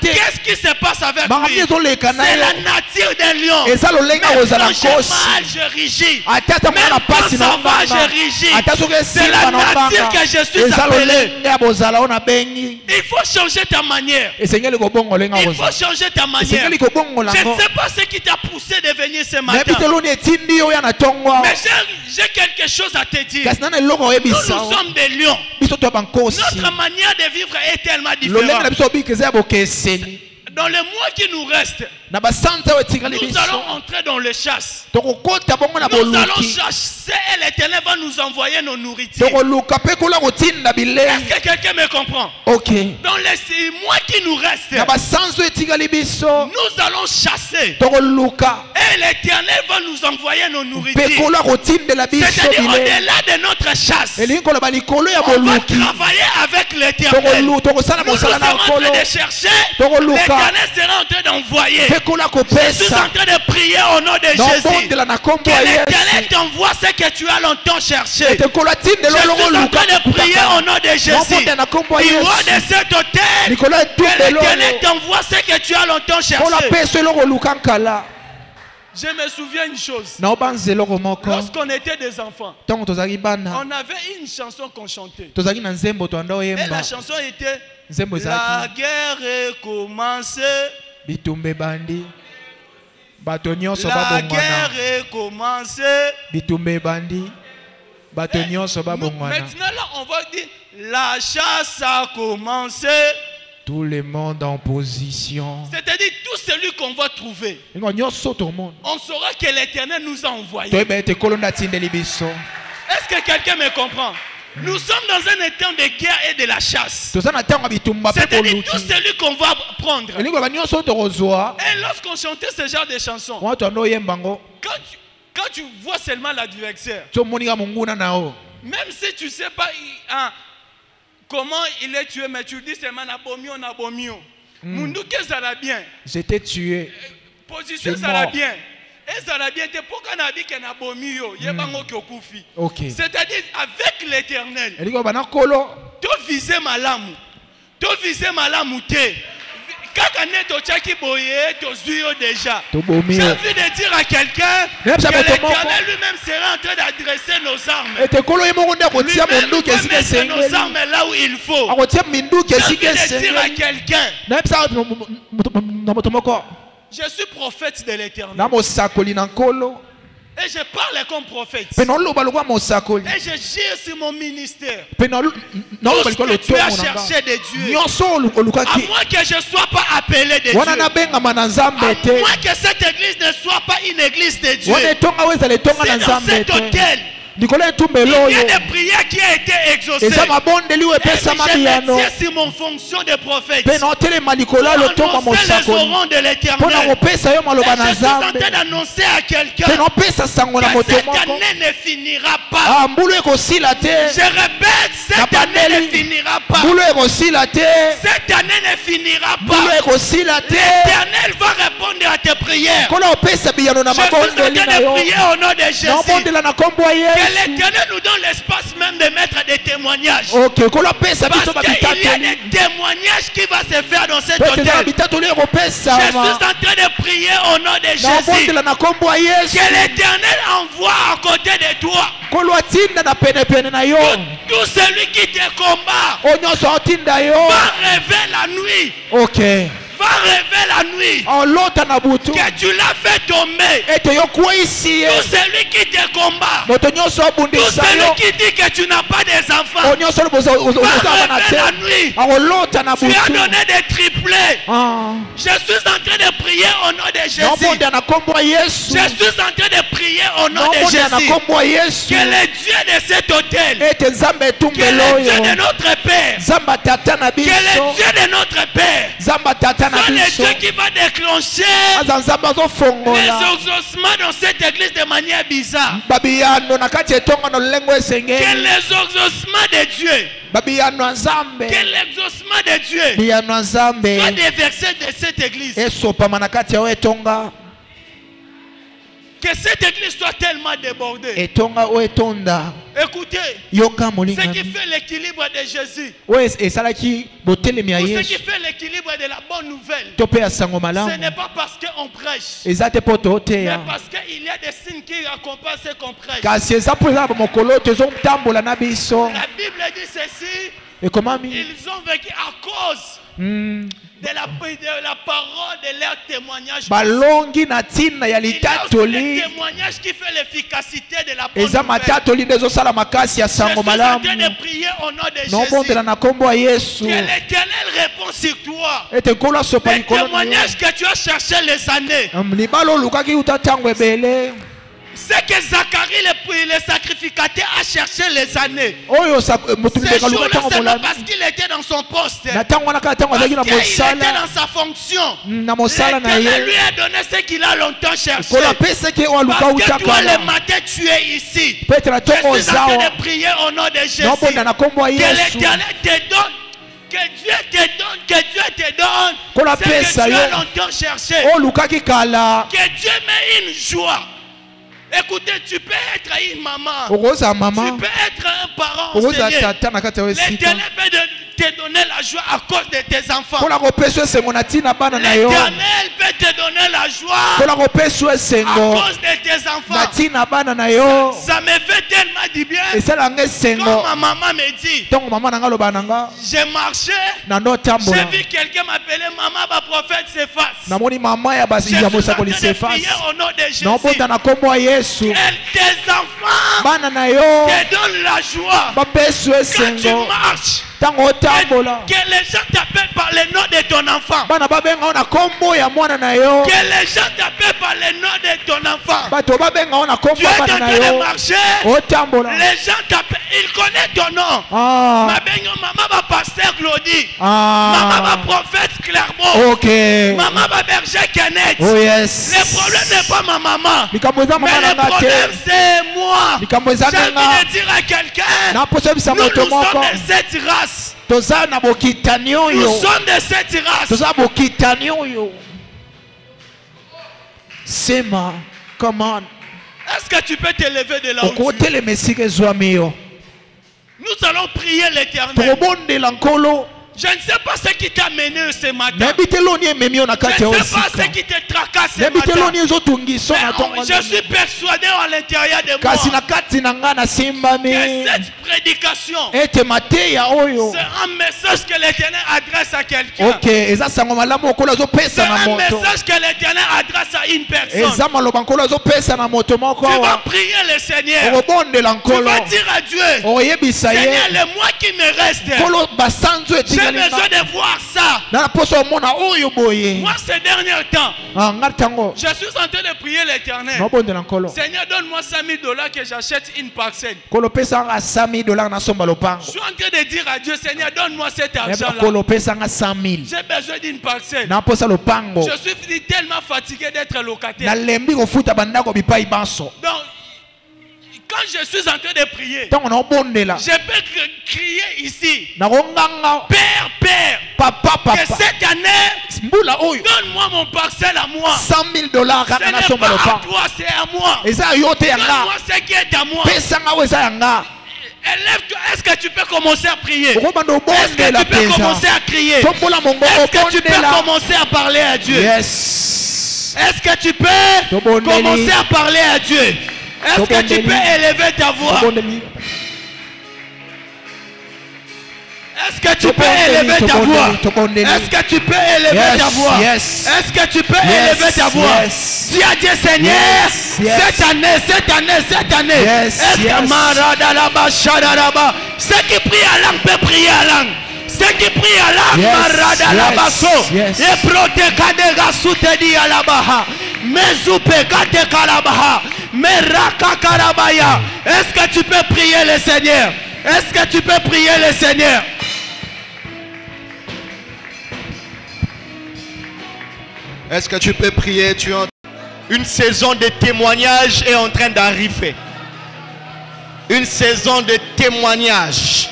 Qu'est-ce qui se passe avec lui? C'est la nature d'un lion. Même quand j'ai mal, je régis. Même quand ça va, je régis. C'est la nature que je suis appelé. Il faut changer ta manière. Il faut changer ta manière. Je ne sais pas ce qui t'a poussé de venir ce matin. Mais j'ai quelque chose à te dire. Nous sommes des lions. Notre manière de vivre est tellement différente. Dans le mois qui nous reste, nous allons entrer dans les chasses. Nous allons chasser et l'Éternel va nous envoyer nos nourritures. Est-ce que quelqu'un me comprend? Dans les 6 mois qui nous restent, nous allons chasser. Et l'Éternel va nous envoyer nos nourritures. C'est-à-dire au-delà de notre chasse, on va travailler avec l'Éternel. Nous sommes en train de chercher. L'Éternel sera en train d'envoyer. Je suis en train de prier au nom de Jésus. Que l'Éternel t'envoie ce que tu as longtemps cherché. Je suis en train de prier au nom de Jésus. Du roi de cet hôtel, que l'Éternel t'envoie ce que tu as longtemps cherché. Je me souviens une chose. Lorsqu'on était des enfants, on avait une chanson qu'on chantait. Et la chanson était La guerre est commencée. La guerre est commencée. Maintenant là on va dire la chasse a commencé. Tout le monde en position. C'est-à-dire tout celui qu'on va trouver. On saura que l'Éternel nous a envoyé. Est-ce que quelqu'un me comprend? Nous sommes dans un état de guerre et de la chasse. C'est-à-dire tout celui qu'on va prendre. Et lorsqu'on chantait ce genre de chansons, quand tu vois seulement l'adversaire, même si tu ne sais pas comment il est tué, mais tu dis seulement Nabomio. Moundouke ça va bien. J'étais tué. Position ça va bien. Et ça va bien. Pourquoi Nabi que Nabomio? C'est-à-dire avec l'Éternel. Tu vises malamu. Tu vises malamu te. Quand tu as déjà. J'ai envie de dire à quelqu'un que l'Éternel lui-même sera en train d'adresser nos armes. Lui-même va mettre nos armes là où il faut. J'ai envie de dire à quelqu'un. Je suis prophète de l'Éternel. Et je parle comme prophète. Et je gère sur mon ministère. Tout ce que tu as cherché de Dieu. À moins que je ne sois pas appelé de Dieu. À moins que cette église ne soit pas une église de Dieu. C'est dans cet hôtel. Il y a des prières qui ont été exaucées. Et je me sur mon fonction de prophète. Pour annoncer les orants de l'Éternel. Et je suis en train d'annoncer à quelqu'un que cette année ne finira pas. Je répète, cette année ne finira pas. Cette année ne finira pas. L'Éternel va répondre à tes prières. Je suis en train de prier au nom de Jésus. Que l'Éternel nous donne l'espace même de mettre des témoignages. Parce qu'il y a des témoignages qui vont se faire dans cet hôtel. Je suis en train de prier au nom de Jésus. Que l'Éternel envoie à côté de toi. Tout celui qui te combat va rêver la nuit. Va rêver la nuit que tu l'as fait tomber. Tout celui qui te combat, tout celui qui dit que tu n'as pas des enfants, va rêver la nuit. Tu as donné des triplés. Je suis en train de prier au nom de Jésus. Je suis en train de prier au nom de Jésus. Que le Dieu de cet hôtel, que le Dieu de notre Père, que le Dieu de notre Père Dieu qui va déclencher les exaucements dans cette église de manière bizarre. Que les exaucements de Dieu, que l'exaucement de Dieu soit déversé de cette église. Que cette église soit tellement débordée. Écoutez, ce qui fait l'équilibre de Jésus, ou ce qui fait l'équilibre de la bonne nouvelle, ce n'est pas parce qu'on prêche, mais parce qu'il y a des signes qui accompagnent ce qu'on prêche. La Bible dit ceci, ils ont vécu à cause de la parole de leur témoignage. Il y a aussi le témoignage qui fait l'efficacité de la bonne nouvelle. Je suis en train de prier au nom de Jésus. Que l'Éternel répond sur toi. Les témoignages que tu as cherché les années. C'est que Zacharie, le sacrificateur, a cherché les années. Ces jours-là, c'est pas parce qu'il était dans son poste. Parce qu'il était dans sa fonction. L'Éternel lui a donné ce qu'il a longtemps cherché. Parce que toi, le matin, tu es ici. Je suis en train de prier au nom de Jésus. Que l'Éternel te donne. Que Dieu te donne, que Dieu te donne ce que tu as longtemps cherché. Que Dieu met une joie. Écoutez, tu peux être une maman. Tu peux être un parent. L'Éternel peut te donner la joie à cause de tes enfants. L'Éternel peut te donner la joie à cause de tes enfants. Ça me fait tellement du bien. Quand ma maman me dit, j'ai marché, j'ai vu quelqu'un m'appeler maman, ma prophète s'efface. Je suis en train de prier au nom de Jésus. Tes enfants te donnent la joie quand tu marches. Que les gens t'appellent par le nom de ton enfant. Que les gens t'appellent par le nom de ton enfant. Tu es en train de marcher. Les gens t'appellent. Ils connaissent ton nom. Maman va pasteur Claudie. Maman va prophète Clermont. Maman va berger Kenneth. Le problème n'est pas ma maman. Mais le problème c'est moi. J'ai envie de dire à quelqu'un. Nous sommes de cette race. Nous sommes de cette race. Est-ce que tu peux te lever de là où tu es? Nous allons prier l'Éternel. Je ne sais pas ce qui t'a mené ce matin. Je ne sais pas ce qui te tracasse ce matin. Je suis persuadé à l'intérieur de moi que cette prédication, c'est un message que l'Éternel adresse à quelqu'un. C'est un message que l'Éternel adresse à une personne. Tu vas prier le Seigneur. Tu vas dire à Dieu, Seigneur, le mois qui me reste, j'ai besoin de voir ça. Moi, ces derniers temps, je suis en train de prier l'Éternel. Seigneur, donne-moi $5,000 que j'achète une parcelle. Je suis en train de dire à Dieu, Seigneur, donne-moi cet argent-là. J'ai besoin d'une parcelle. Je suis tellement fatigué d'être locataire. Donc, quand je suis en train de prier, je peux crier ici, Père, Père, que cette année, donne-moi mon parcelle à moi. $100,000. Ce n'est pas à toi, c'est à moi. Donne-moi ce qui est à moi. Élève-toi. Est-ce que tu peux commencer à prier? Est-ce que tu peux commencer à crier? Est-ce que tu peux commencer à parler à Dieu? Est-ce que tu peux commencer à parler à Dieu? Est-ce que tu peux élever ta voix? Est-ce que tu peux élever ta voix? Est-ce que tu peux élever ta voix? Est-ce que tu peux élever ta voix? Dis à Dieu, Seigneur, cette année, est-ce que Maradalaba, Shadalaba, ceux qui prient à langue peuvent prier à langue. Ceux qui prient à langue, Maradalabaso, et Protekadega Soutedi Alabaha, Mezupekate Kalabaha, Meraka Karabaya. Est-ce que tu peux prier le Seigneur? Est-ce que tu peux prier le Seigneur? Est-ce que tu peux prier? Une saison de témoignage est en train d'arriver. Une saison de témoignage.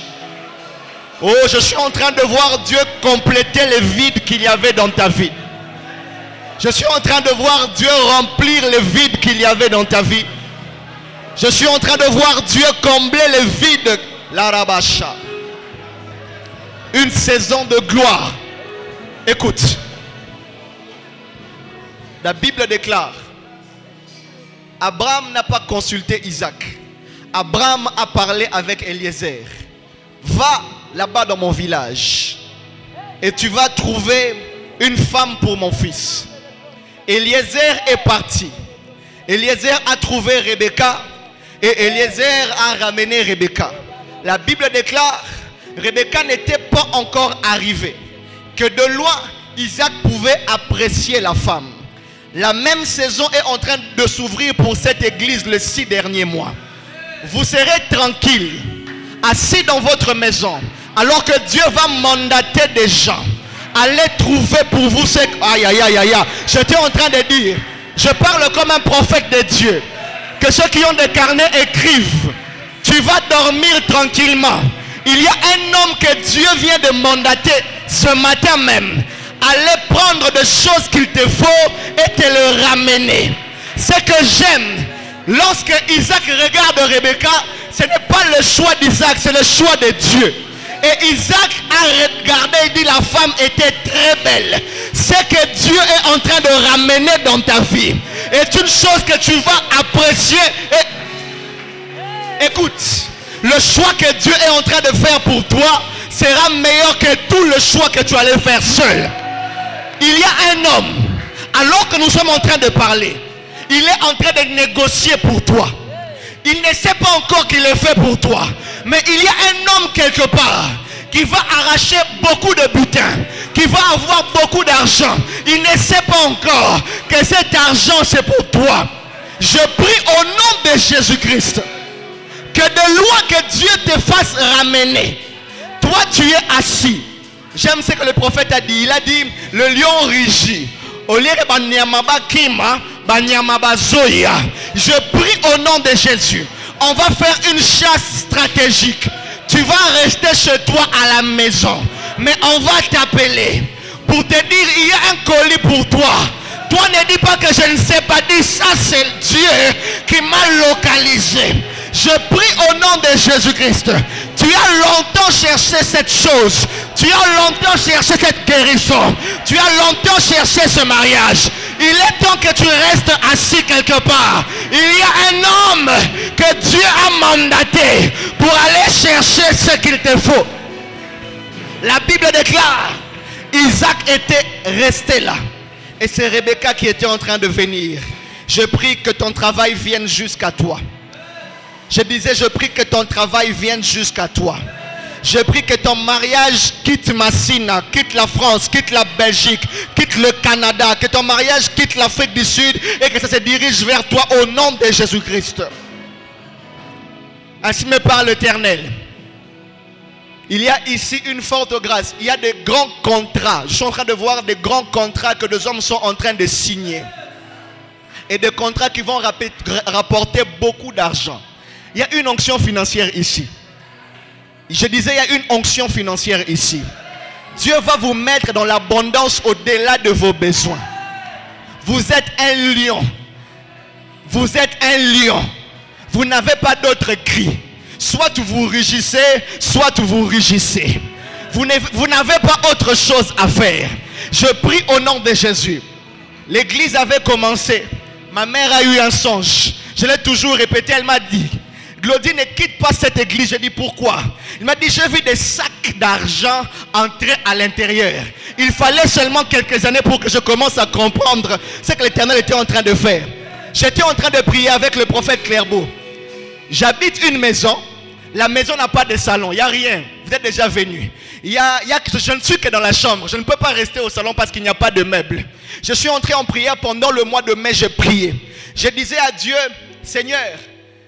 Oh, je suis en train de voir Dieu compléter le vide qu'il y avait dans ta vie. Je suis en train de voir Dieu remplir le vide qu'il y avait dans ta vie. Je suis en train de voir Dieu combler le vide. L'Arabacha. Une saison de gloire. Écoute. La Bible déclare, Abraham n'a pas consulté Isaac. Abraham a parlé avec Eliezer. Va là-bas dans mon village et tu vas trouver une femme pour mon fils. Eliezer est parti. Eliezer a trouvé Rebecca et Eliezer a ramené Rebecca. La Bible déclare, Rebecca n'était pas encore arrivée. Que de loin, Isaac pouvait apprécier la femme. La même saison est en train de s'ouvrir pour cette église les 6 derniers mois. Vous serez tranquille, assis dans votre maison, alors que Dieu va mandater des gens. Allez trouver pour vous ce... Aïe, aïe, aïe, aïe. J'étais en train de dire, je parle comme un prophète de Dieu, que ceux qui ont des carnets écrivent. Tu vas dormir tranquillement. Il y a un homme que Dieu vient de mandater ce matin même. Allez prendre des choses qu'il te faut et te le ramener. Ce que j'aime, lorsque Isaac regarde Rebecca, ce n'est pas le choix d'Isaac, c'est le choix de Dieu. Et Isaac a regardé et dit la femme était très belle. Ce que Dieu est en train de ramener dans ta vie est une chose que tu vas apprécier. Et écoute, le choix que Dieu est en train de faire pour toi sera meilleur que tout le choix que tu allais faire seul. Il y a un homme, alors que nous sommes en train de parler, il est en train de négocier pour toi. Il ne sait pas encore qu'il est fait pour toi. Mais il y a un homme quelque part qui va arracher beaucoup de butin, qui va avoir beaucoup d'argent. Il ne sait pas encore que cet argent c'est pour toi. Je prie au nom de Jésus-Christ que de loin que Dieu te fasse ramener. Toi tu es assis. J'aime ce que le prophète a dit. Il a dit, le lion rugit. Je prie au nom de Jésus. On va faire une chasse stratégique. Tu vas rester chez toi à la maison. Mais on va t'appeler pour te dire, il y a un colis pour toi. Toi ne dis pas que je ne sais pas. Dis, ça c'est Dieu qui m'a localisé. Je prie au nom de Jésus-Christ. Tu as longtemps cherché cette chose. Tu as longtemps cherché cette guérison. Tu as longtemps cherché ce mariage. Il est temps que tu restes assis quelque part. Il y a un homme que Dieu a mandaté pour aller chercher ce qu'il te faut. La Bible déclare, Isaac était resté là. Et c'est Rebecca qui était en train de venir. Je prie que ton travail vienne jusqu'à toi. Je disais, je prie que ton travail vienne jusqu'à toi. Je prie que ton mariage quitte Massina, quitte la France, quitte la Belgique, quitte le Canada. Que ton mariage quitte l'Afrique du Sud et que ça se dirige vers toi au nom de Jésus-Christ. Ainsi me parle l'Éternel. Il y a ici une forte grâce. Il y a des grands contrats. Je suis en train de voir des grands contrats que des hommes sont en train de signer. Et des contrats qui vont rapporter beaucoup d'argent. Il y a une onction financière ici. Je disais, il y a une onction financière ici. Dieu va vous mettre dans l'abondance au-delà de vos besoins. Vous êtes un lion. Vous êtes un lion. Vous n'avez pas d'autre cri. Soit vous rugissez, soit vous rugissez. Vous n'avez pas autre chose à faire. Je prie au nom de Jésus. L'église avait commencé. Ma mère a eu un songe. Je l'ai toujours répété, elle m'a dit, Glody, ne quitte pas cette église. Je dis pourquoi? Il m'a dit, j'ai vu des sacs d'argent entrer à l'intérieur. Il fallait seulement quelques années pour que je commence à comprendre ce que l'Éternel était en train de faire. J'étais en train de prier avec le prophète Clairbeau. J'habite une maison. La maison n'a pas de salon. Il n'y a rien. Vous êtes déjà venu. Je ne suis que dans la chambre. Je ne peux pas rester au salon parce qu'il n'y a pas de meubles. Je suis entré en prière pendant le mois de mai. Je priais. Je disais à Dieu, Seigneur,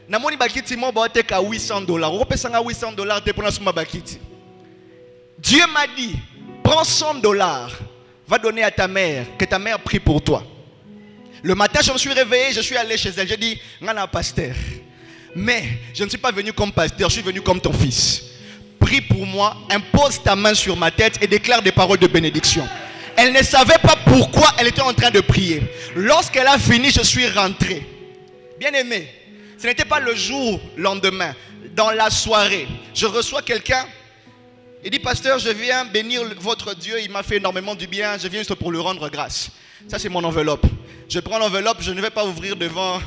namoni bakiti mo ba teka $800. Opesanga $800 te pona suma bakiti. Dieu m'a dit, prends $100, Va donner à ta mère, que ta mère prie pour toi. Le matin, je me suis réveillé, je suis allé chez elle. J'ai dit, Ngana pasteur. Mais je ne suis pas venu comme pasteur, je suis venu comme ton fils. Prie pour moi, impose ta main sur ma tête et déclare des paroles de bénédiction. Elle ne savait pas pourquoi elle était en train de prier. Lorsqu'elle a fini, je suis rentré. Bien aimé, ce n'était pas le jour, lendemain. Dans la soirée, je reçois quelqu'un. Il dit, pasteur, je viens bénir votre Dieu. Il m'a fait énormément du bien. Je viens juste pour lui rendre grâce. Ça, c'est mon enveloppe. Je prends l'enveloppe, je ne vais pas ouvrir devant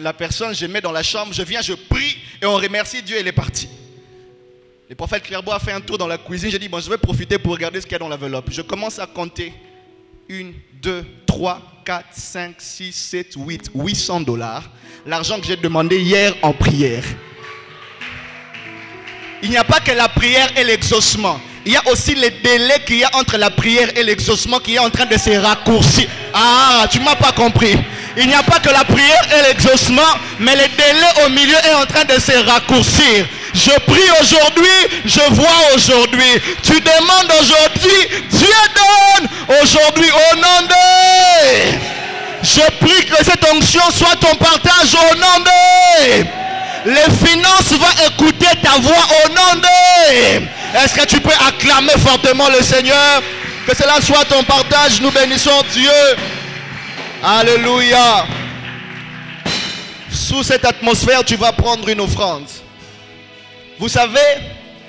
la personne. Je mets dans la chambre, je viens, je prie et on remercie Dieu et il est parti. Le prophète Clairbois a fait un tour dans la cuisine. J'ai dit, bon, je vais profiter pour regarder ce qu'il y a dans l'enveloppe. Je commence à compter. 1, 2, 3, 4, 5, 6, 7, 8. $800. L'argent que j'ai demandé hier en prière. Il n'y a pas que la prière et l'exaucement. Il y a aussi les délais qu'il y a entre la prière et l'exaucement qui est en train de se raccourcir. Ah, tu ne m'as pas compris. Il n'y a pas que la prière et l'exaucement, mais le délai au milieu est en train de se raccourcir. Je prie aujourd'hui, je vois aujourd'hui. Tu demandes aujourd'hui, Dieu donne aujourd'hui au nom de... Je prie que cette onction soit ton partage au nom de... Les finances vont écouter ta voix au nom de... Est-ce que tu peux acclamer fortement le Seigneur? Que cela soit ton partage. Nous bénissons Dieu. Alléluia. Sous cette atmosphère, tu vas prendre une offrande. Vous savez,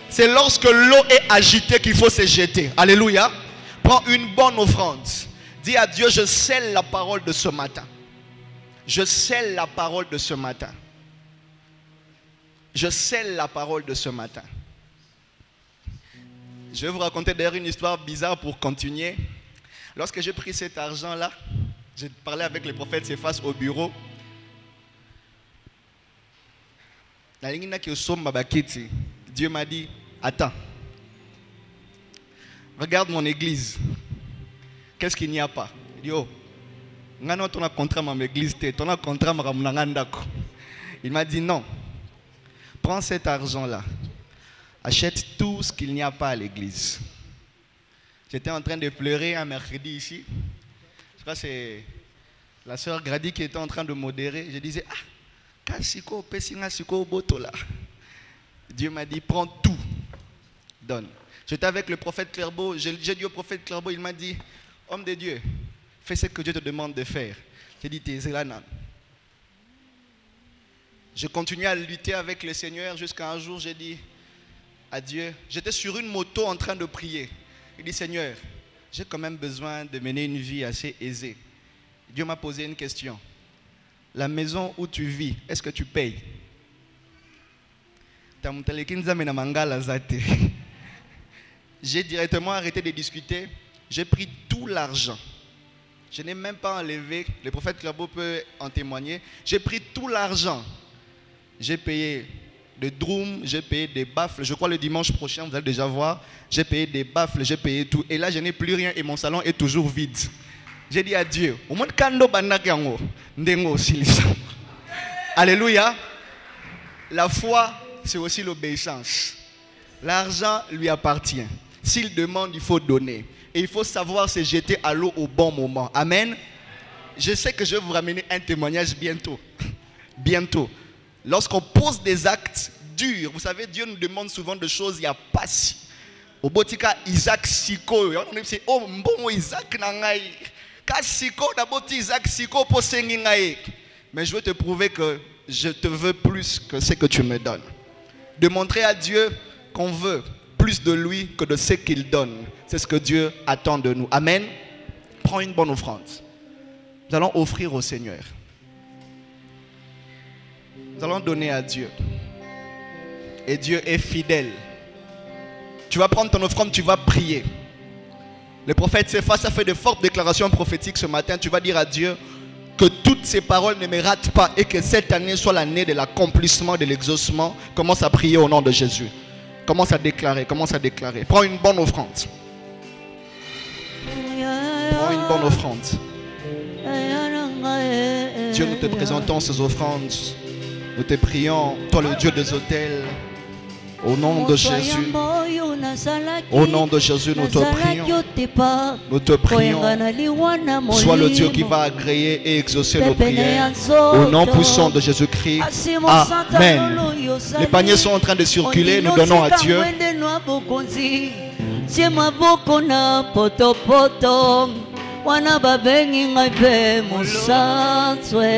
c'est lorsque l'eau est agitée qu'il faut se jeter. Alléluia. Prends une bonne offrande. Dis à Dieu, je scelle la parole de ce matin. Je scelle la parole de ce matin. Je scelle la parole de ce matin. Je vais vous raconter d'ailleurs une histoire bizarre pour continuer. Lorsque j'ai pris cet argent-là, j'ai parlé avec le prophète Cephas au bureau. Dieu m'a dit, attends, regarde mon église. Qu'est-ce qu'il n'y a pas? Il dit, oh, ton contrat ma église, ton contrat ma. Il m'a dit non. Prends cet argent-là. Achète tout ce qu'il n'y a pas à l'église. J'étais en train de pleurer un mercredi ici. Je crois que c'est la sœur Grady qui était en train de modérer. Je disais, Dieu m'a dit, prends tout. Donne. J'étais avec le prophète Clairbeau. J'ai dit au prophète Clairbeau, il m'a dit, homme de Dieu, fais ce que Dieu te demande de faire. J'ai dit, t'es Zélana. Je continuais à lutter avec le Seigneur jusqu'à un jour, j'ai dit à Dieu, j'étais sur une moto en train de prier. Il dit, Seigneur, j'ai quand même besoin de mener une vie assez aisée. Dieu m'a posé une question. La maison où tu vis, est-ce que tu payes? J'ai directement arrêté de discuter. J'ai pris tout l'argent. Je n'ai même pas enlevé. Le prophète Clairbeau peut en témoigner. J'ai pris tout l'argent. J'ai payé des drums, j'ai payé des baffles. Je crois le dimanche prochain, vous allez déjà voir. J'ai payé des baffles, j'ai payé tout. Et là, je n'ai plus rien et mon salon est toujours vide. J'ai dit à Dieu, alléluia. La foi, c'est aussi l'obéissance. L'argent lui appartient. S'il demande, il faut donner. Et il faut savoir se jeter à l'eau au bon moment. Amen. Je sais que je vais vous ramener un témoignage bientôt. Bientôt. Lorsqu'on pose des actes durs, vous savez, Dieu nous demande souvent de choses, il n'y a pas si. Au botika Isaac Siko, on dit, oh, bon Isaac nangai. Kasiko, d'abord Isaac Siko pour sengingai. Mais je veux te prouver que je te veux plus que ce que tu me donnes. De montrer à Dieu qu'on veut plus de lui que de ce qu'il donne. C'est ce que Dieu attend de nous. Amen. Prends une bonne offrande. Nous allons offrir au Seigneur. Nous allons donner à Dieu. Et Dieu est fidèle. Tu vas prendre ton offrande, tu vas prier. Le prophète Cephas a fait de fortes déclarations prophétiques ce matin. Tu vas dire à Dieu que toutes ces paroles ne me ratent pas et que cette année soit l'année de l'accomplissement, de l'exaucement. Commence à prier au nom de Jésus. Commence à déclarer, commence à déclarer. Prends une bonne offrande. Prends une bonne offrande. Dieu, nous te présentons ces offrandes. Nous te prions, toi le Dieu des autels. Au nom de Jésus, nous te prions. Nous te prions. Sois le Dieu qui va agréer et exaucer nos prières. Au nom puissant de Jésus-Christ. Amen. Les paniers sont en train de circuler. Nous donnons à Dieu. Wana babengi ngai pe mosatswe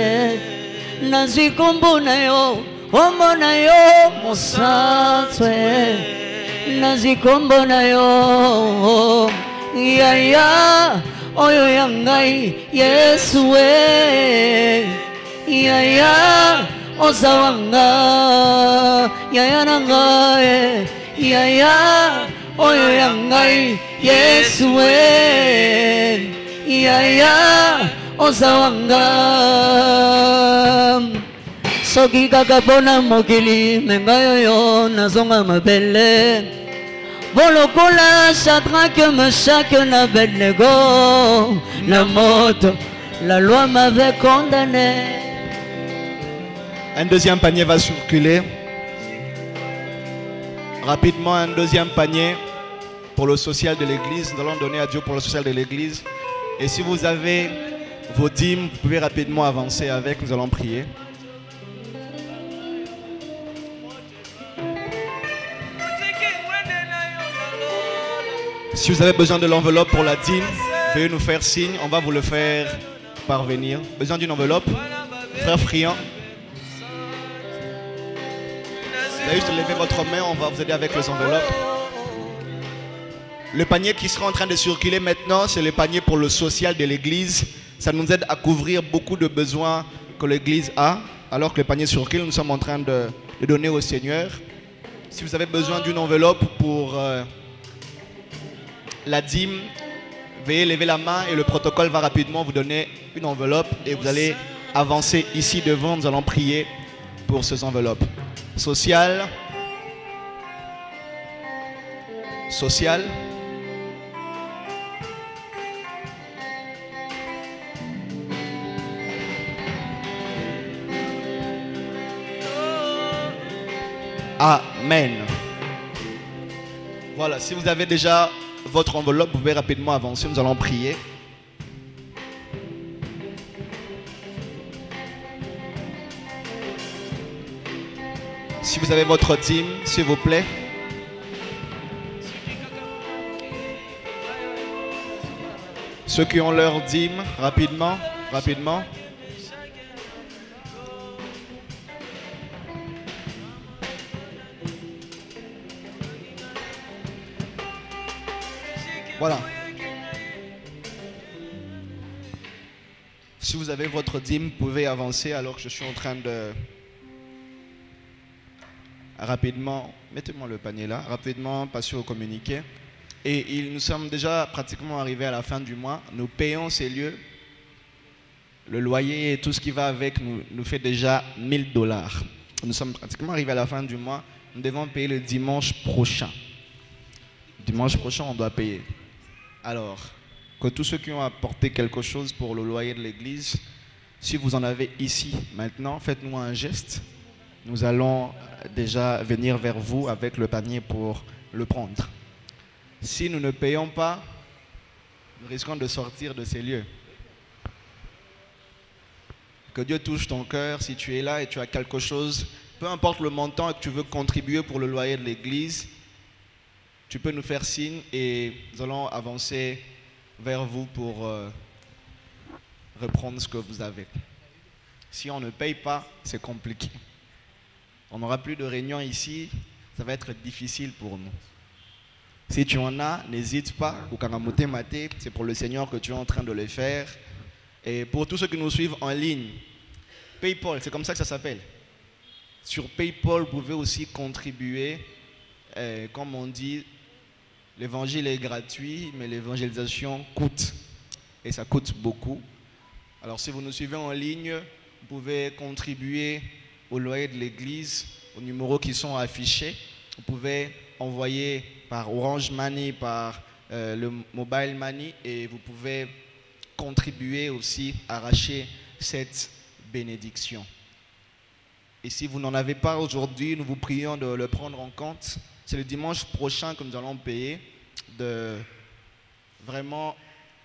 nazwi kombo na yo mosatswe nazwi kombo na yo yaya oyo ya ngai Yesu we yaya ozawanga yaya na ngai yaya oyo ya ngai Yesu we yaya ozawanga soki kaka mpona mokili menga yo nazonga mabele bolokola Shadrake Meshake na Abednego la moto la loi m'avait condamné. Un deuxième panier va circuler rapidement. Un deuxième panier pour le social de l'église. Nous allons donner à Dieu pour le social de l'église. Et si vous avez vos dîmes, vous pouvez rapidement avancer avec. Nous allons prier. Si vous avez besoin de l'enveloppe pour la dîme, veuillez nous faire signe. On va vous le faire parvenir. Besoin d'une enveloppe? Frère Friand, vous allez juste lever votre main. On va vous aider avec les enveloppes. Le panier qui sera en train de circuler maintenant, c'est le panier pour le social de l'église. Ça nous aide à couvrir beaucoup de besoins que l'église a. Alors que le panier circule, nous sommes en train de donner au Seigneur. Si vous avez besoin d'une enveloppe pour la dîme, veuillez lever la main et le protocole va rapidement vous donner une enveloppe. Et vous allez avancer ici devant, nous allons prier pour ces enveloppes. Social. Social. Amen. Voilà, si vous avez déjà votre enveloppe, vous pouvez rapidement avancer, nous allons prier. Si vous avez votre dîme, s'il vous plaît. Ceux qui ont leur dîme, rapidement, rapidement. Voilà. Si vous avez votre dîme, vous pouvez avancer alors que je suis en train de... Rapidement, mettez-moi le panier là, rapidement passer au communiqué. Et nous sommes déjà pratiquement arrivés à la fin du mois. Nous payons ces lieux. Le loyer et tout ce qui va avec nous fait déjà 1000 $. Nous sommes pratiquement arrivés à la fin du mois. Nous devons payer le dimanche prochain. Dimanche prochain, on doit payer. Alors, que tous ceux qui ont apporté quelque chose pour le loyer de l'église, si vous en avez ici maintenant, faites-nous un geste. Nous allons déjà venir vers vous avec le panier pour le prendre. Si nous ne payons pas, nous risquons de sortir de ces lieux. Que Dieu touche ton cœur si tu es là et tu as quelque chose, peu importe le montant que tu veux contribuer pour le loyer de l'église, tu peux nous faire signe et nous allons avancer vers vous pour reprendre ce que vous avez. Si on ne paye pas, c'est compliqué. On n'aura plus de réunions ici, ça va être difficile pour nous. Si tu en as, n'hésite pas. C'est pour le Seigneur que tu es en train de le faire. Et pour tous ceux qui nous suivent en ligne, PayPal, c'est comme ça que ça s'appelle. Sur PayPal, vous pouvez aussi contribuer. Comme on dit, l'évangile est gratuit, mais l'évangélisation coûte. Et ça coûte beaucoup. Alors si vous nous suivez en ligne, vous pouvez contribuer au loyer de l'église, aux numéros qui sont affichés. Vous pouvez envoyer par Orange Money, par le Mobile Money, et vous pouvez contribuer aussi, arracher cette bénédiction. Et si vous n'en avez pas aujourd'hui, nous vous prions de le prendre en compte. C'est le dimanche prochain que nous allons payer, de vraiment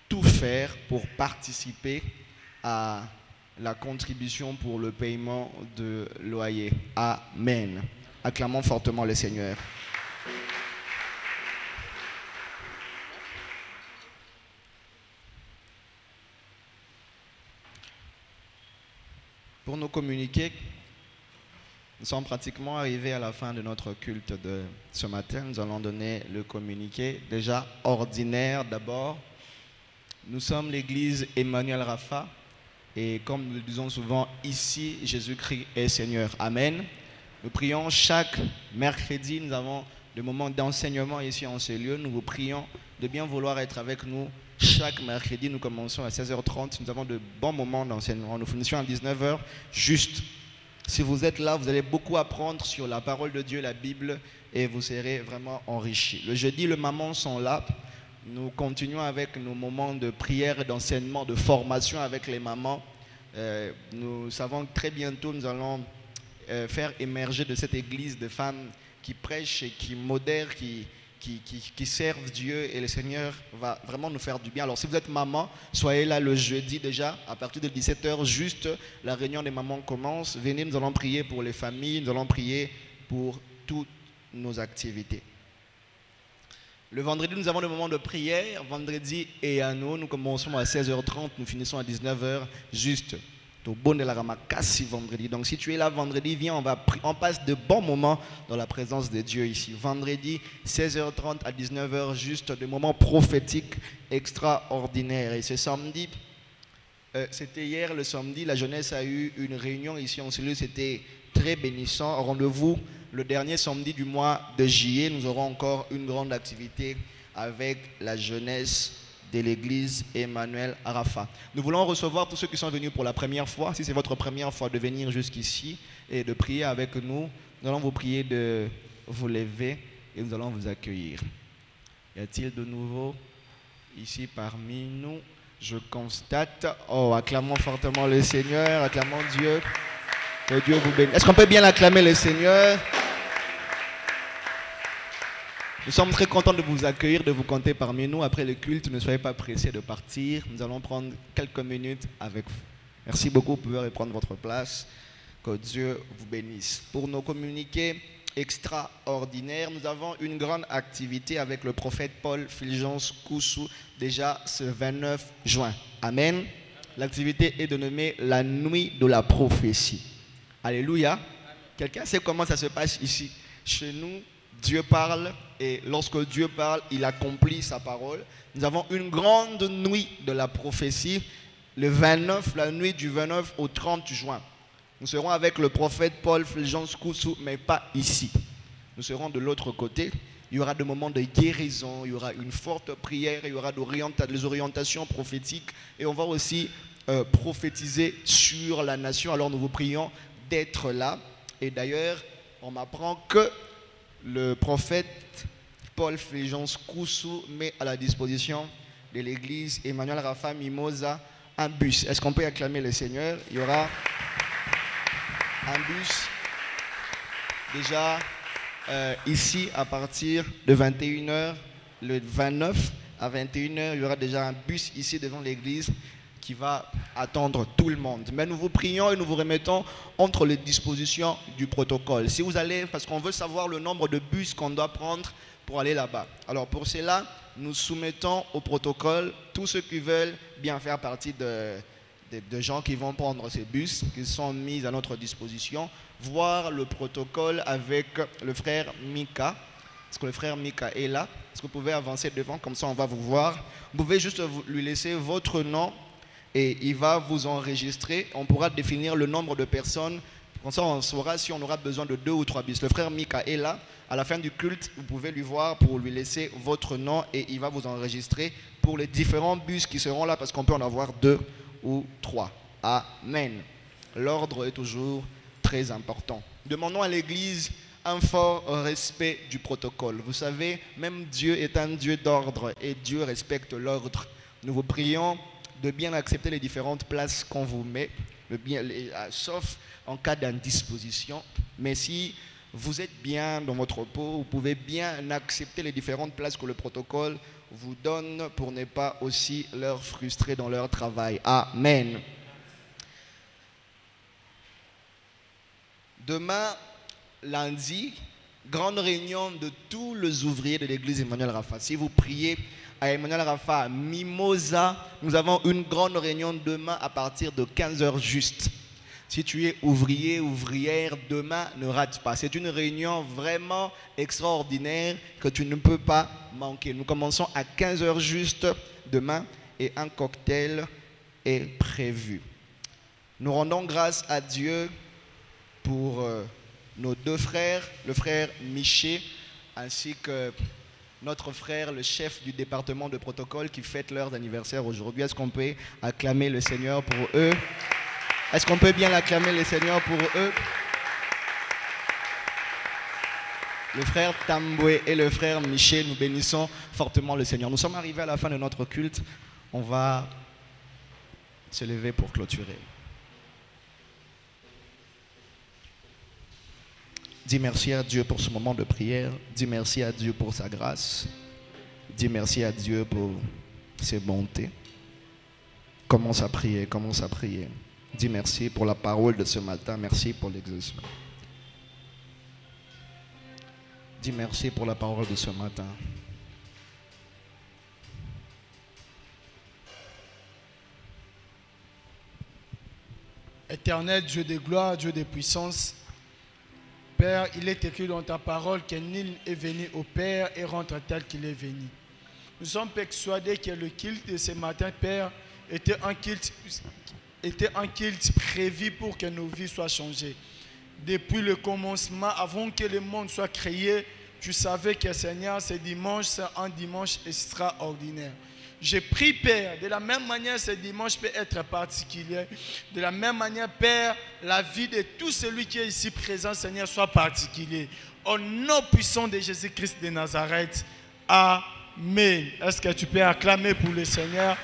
tout faire pour participer à la contribution pour le paiement de loyer. Amen. Acclamons fortement le Seigneur. Pour nous communiquer, nous sommes pratiquement arrivés à la fin de notre culte de ce matin. Nous allons donner le communiqué déjà ordinaire d'abord. Nous sommes l'église Emmanuel Rapha et comme nous le disons souvent, ici Jésus-Christ est Seigneur. Amen. Nous prions chaque mercredi, nous avons des moments d'enseignement ici en ce lieu. Nous vous prions de bien vouloir être avec nous chaque mercredi. Nous commençons à 16h30. Nous avons de bons moments d'enseignement. Nous finissons à 19h juste. Si vous êtes là, vous allez beaucoup apprendre sur la parole de Dieu, la Bible, et vous serez vraiment enrichis. Le jeudi, les mamans sont là. Nous continuons avec nos moments de prière, d'enseignement, de formation avec les mamans. Nous savons que très bientôt, nous allons faire émerger de cette église des femmes qui prêchent et qui modèrent, qui servent Dieu, et le Seigneur va vraiment nous faire du bien. Alors si vous êtes maman, soyez là le jeudi déjà, à partir de 17h, juste la réunion des mamans commence. Venez, nous allons prier pour les familles, nous allons prier pour toutes nos activités. Le vendredi, nous avons des moments de prière, vendredi et à nous commençons à 16h30, nous finissons à 19h, juste au bon de la Ramakassi vendredi. Donc si tu es là vendredi, viens, on passe de bons moments dans la présence de Dieu ici. Vendredi, 16h30 à 19h, juste des moments prophétiques extraordinaires. Et ce samedi, c'était hier le samedi, la jeunesse a eu une réunion ici en cellule, c'était très bénissant. Rendez-vous le dernier samedi du mois de juillet, nous aurons encore une grande activité avec la jeunesse de l'église Emmanuel Rapha. Nous voulons recevoir tous ceux qui sont venus pour la première fois. Si c'est votre première fois de venir jusqu'ici et de prier avec nous, nous allons vous prier de vous lever et nous allons vous accueillir. Y a-t-il de nouveau ici parmi nous? Je constate. Oh, acclamons fortement le Seigneur, acclamons Dieu. Que Dieu vous bénisse. Est-ce qu'on peut bien acclamer le Seigneur? Nous sommes très contents de vous accueillir, de vous compter parmi nous. Après le culte, ne soyez pas pressés de partir. Nous allons prendre quelques minutes avec vous. Merci beaucoup, vous pouvez reprendre votre place. Que Dieu vous bénisse. Pour nos communiqués extraordinaires, nous avons une grande activité avec le prophète Paul Fulgence Koussou, déjà ce 29 juin. Amen. L'activité est dénommée la nuit de la prophétie. Alléluia. Quelqu'un sait comment ça se passe ici? Chez nous, Dieu parle et lorsque Dieu parle, il accomplit sa parole. Nous avons une grande nuit de la prophétie, le 29, la nuit du 29 au 30 juin. Nous serons avec le prophète Paul Fulgence Koussou, mais pas ici. Nous serons de l'autre côté. Il y aura des moments de guérison, il y aura une forte prière, il y aura des orientations prophétiques et on va aussi prophétiser sur la nation. Alors nous vous prions d'être là. Et d'ailleurs, on m'apprend que le prophète Paul Fulgence Koussou met à la disposition de l'église Emmanuel Rapha Mimosa un bus. Est-ce qu'on peut acclamer le Seigneur? Il y aura un bus déjà ici à partir de 21h, le 29 à 21h, il y aura déjà un bus ici devant l'église qui va attendre tout le monde. Mais nous vous prions et nous vous remettons entre les dispositions du protocole. Si vous allez, parce qu'on veut savoir le nombre de bus qu'on doit prendre pour aller là-bas. Alors pour cela, nous soumettons au protocole tous ceux qui veulent bien faire partie de gens qui vont prendre ces bus, qui sont mis à notre disposition, voir le protocole avec le frère Mika. Est-ce que le frère Mika est là? Est-ce que vous pouvez avancer devant, comme ça on va vous voir. Vous pouvez juste lui laisser votre nom et il va vous enregistrer. On pourra définir le nombre de personnes. Comme ça, on saura si on aura besoin de 2 ou 3 bus. Le frère Mika est là. À la fin du culte, vous pouvez lui voir pour lui laisser votre nom et il va vous enregistrer pour les différents bus qui seront là parce qu'on peut en avoir 2 ou 3. Amen. L'ordre est toujours très important. Demandons à l'Église un fort respect du protocole. Vous savez, même Dieu est un Dieu d'ordre et Dieu respecte l'ordre. Nous vous prions de bien accepter les différentes places qu'on vous met sauf en cas d'indisposition. Mais si vous êtes bien dans votre peau, vous pouvez bien accepter les différentes places que le protocole vous donne pour ne pas aussi leur frustrer dans leur travail. Amen. Demain, lundi, grande réunion de tous les ouvriers de l'église Emmanuel Rapha. Si vous priez à Emmanuel Rapha Mimosa, nous avons une grande réunion demain à partir de 15h juste. Si tu es ouvrier, ouvrière, demain, ne rate pas. C'est une réunion vraiment extraordinaire que tu ne peux pas manquer. Nous commençons à 15h juste demain et un cocktail est prévu. Nous rendons grâce à Dieu pour nos deux frères, le frère Miché ainsi que notre frère, le chef du département de protocole qui fête leur anniversaire aujourd'hui. Est-ce qu'on peut acclamer le Seigneur pour eux? Est-ce qu'on peut bien acclamer le Seigneur pour eux? Le frère Tamboué et le frère Miché, nous bénissons fortement le Seigneur. Nous sommes arrivés à la fin de notre culte. On va se lever pour clôturer. Dis merci à Dieu pour ce moment de prière. Dis merci à Dieu pour sa grâce. Dis merci à Dieu pour ses bontés. Commence à prier, commence à prier. Dis merci pour la parole de ce matin. Merci pour l'exaucement. Dis merci pour la parole de ce matin. Éternel Dieu de gloire, Dieu de puissance, Père, il est écrit dans ta parole que nul est venu au Père et rentre tel qu'il est venu. Nous sommes persuadés que le culte de ce matin, Père, était un culte prévu pour que nos vies soient changées. Depuis le commencement, avant que le monde soit créé, tu savais que Seigneur, ce dimanche, c'est un dimanche extraordinaire. Je prie, Père, de la même manière, ce dimanche peut être particulier. De la même manière, Père, la vie de tout celui qui est ici présent, Seigneur, soit particulier. Au nom puissant de Jésus-Christ de Nazareth. Amen. Est-ce que tu peux acclamer pour le Seigneur?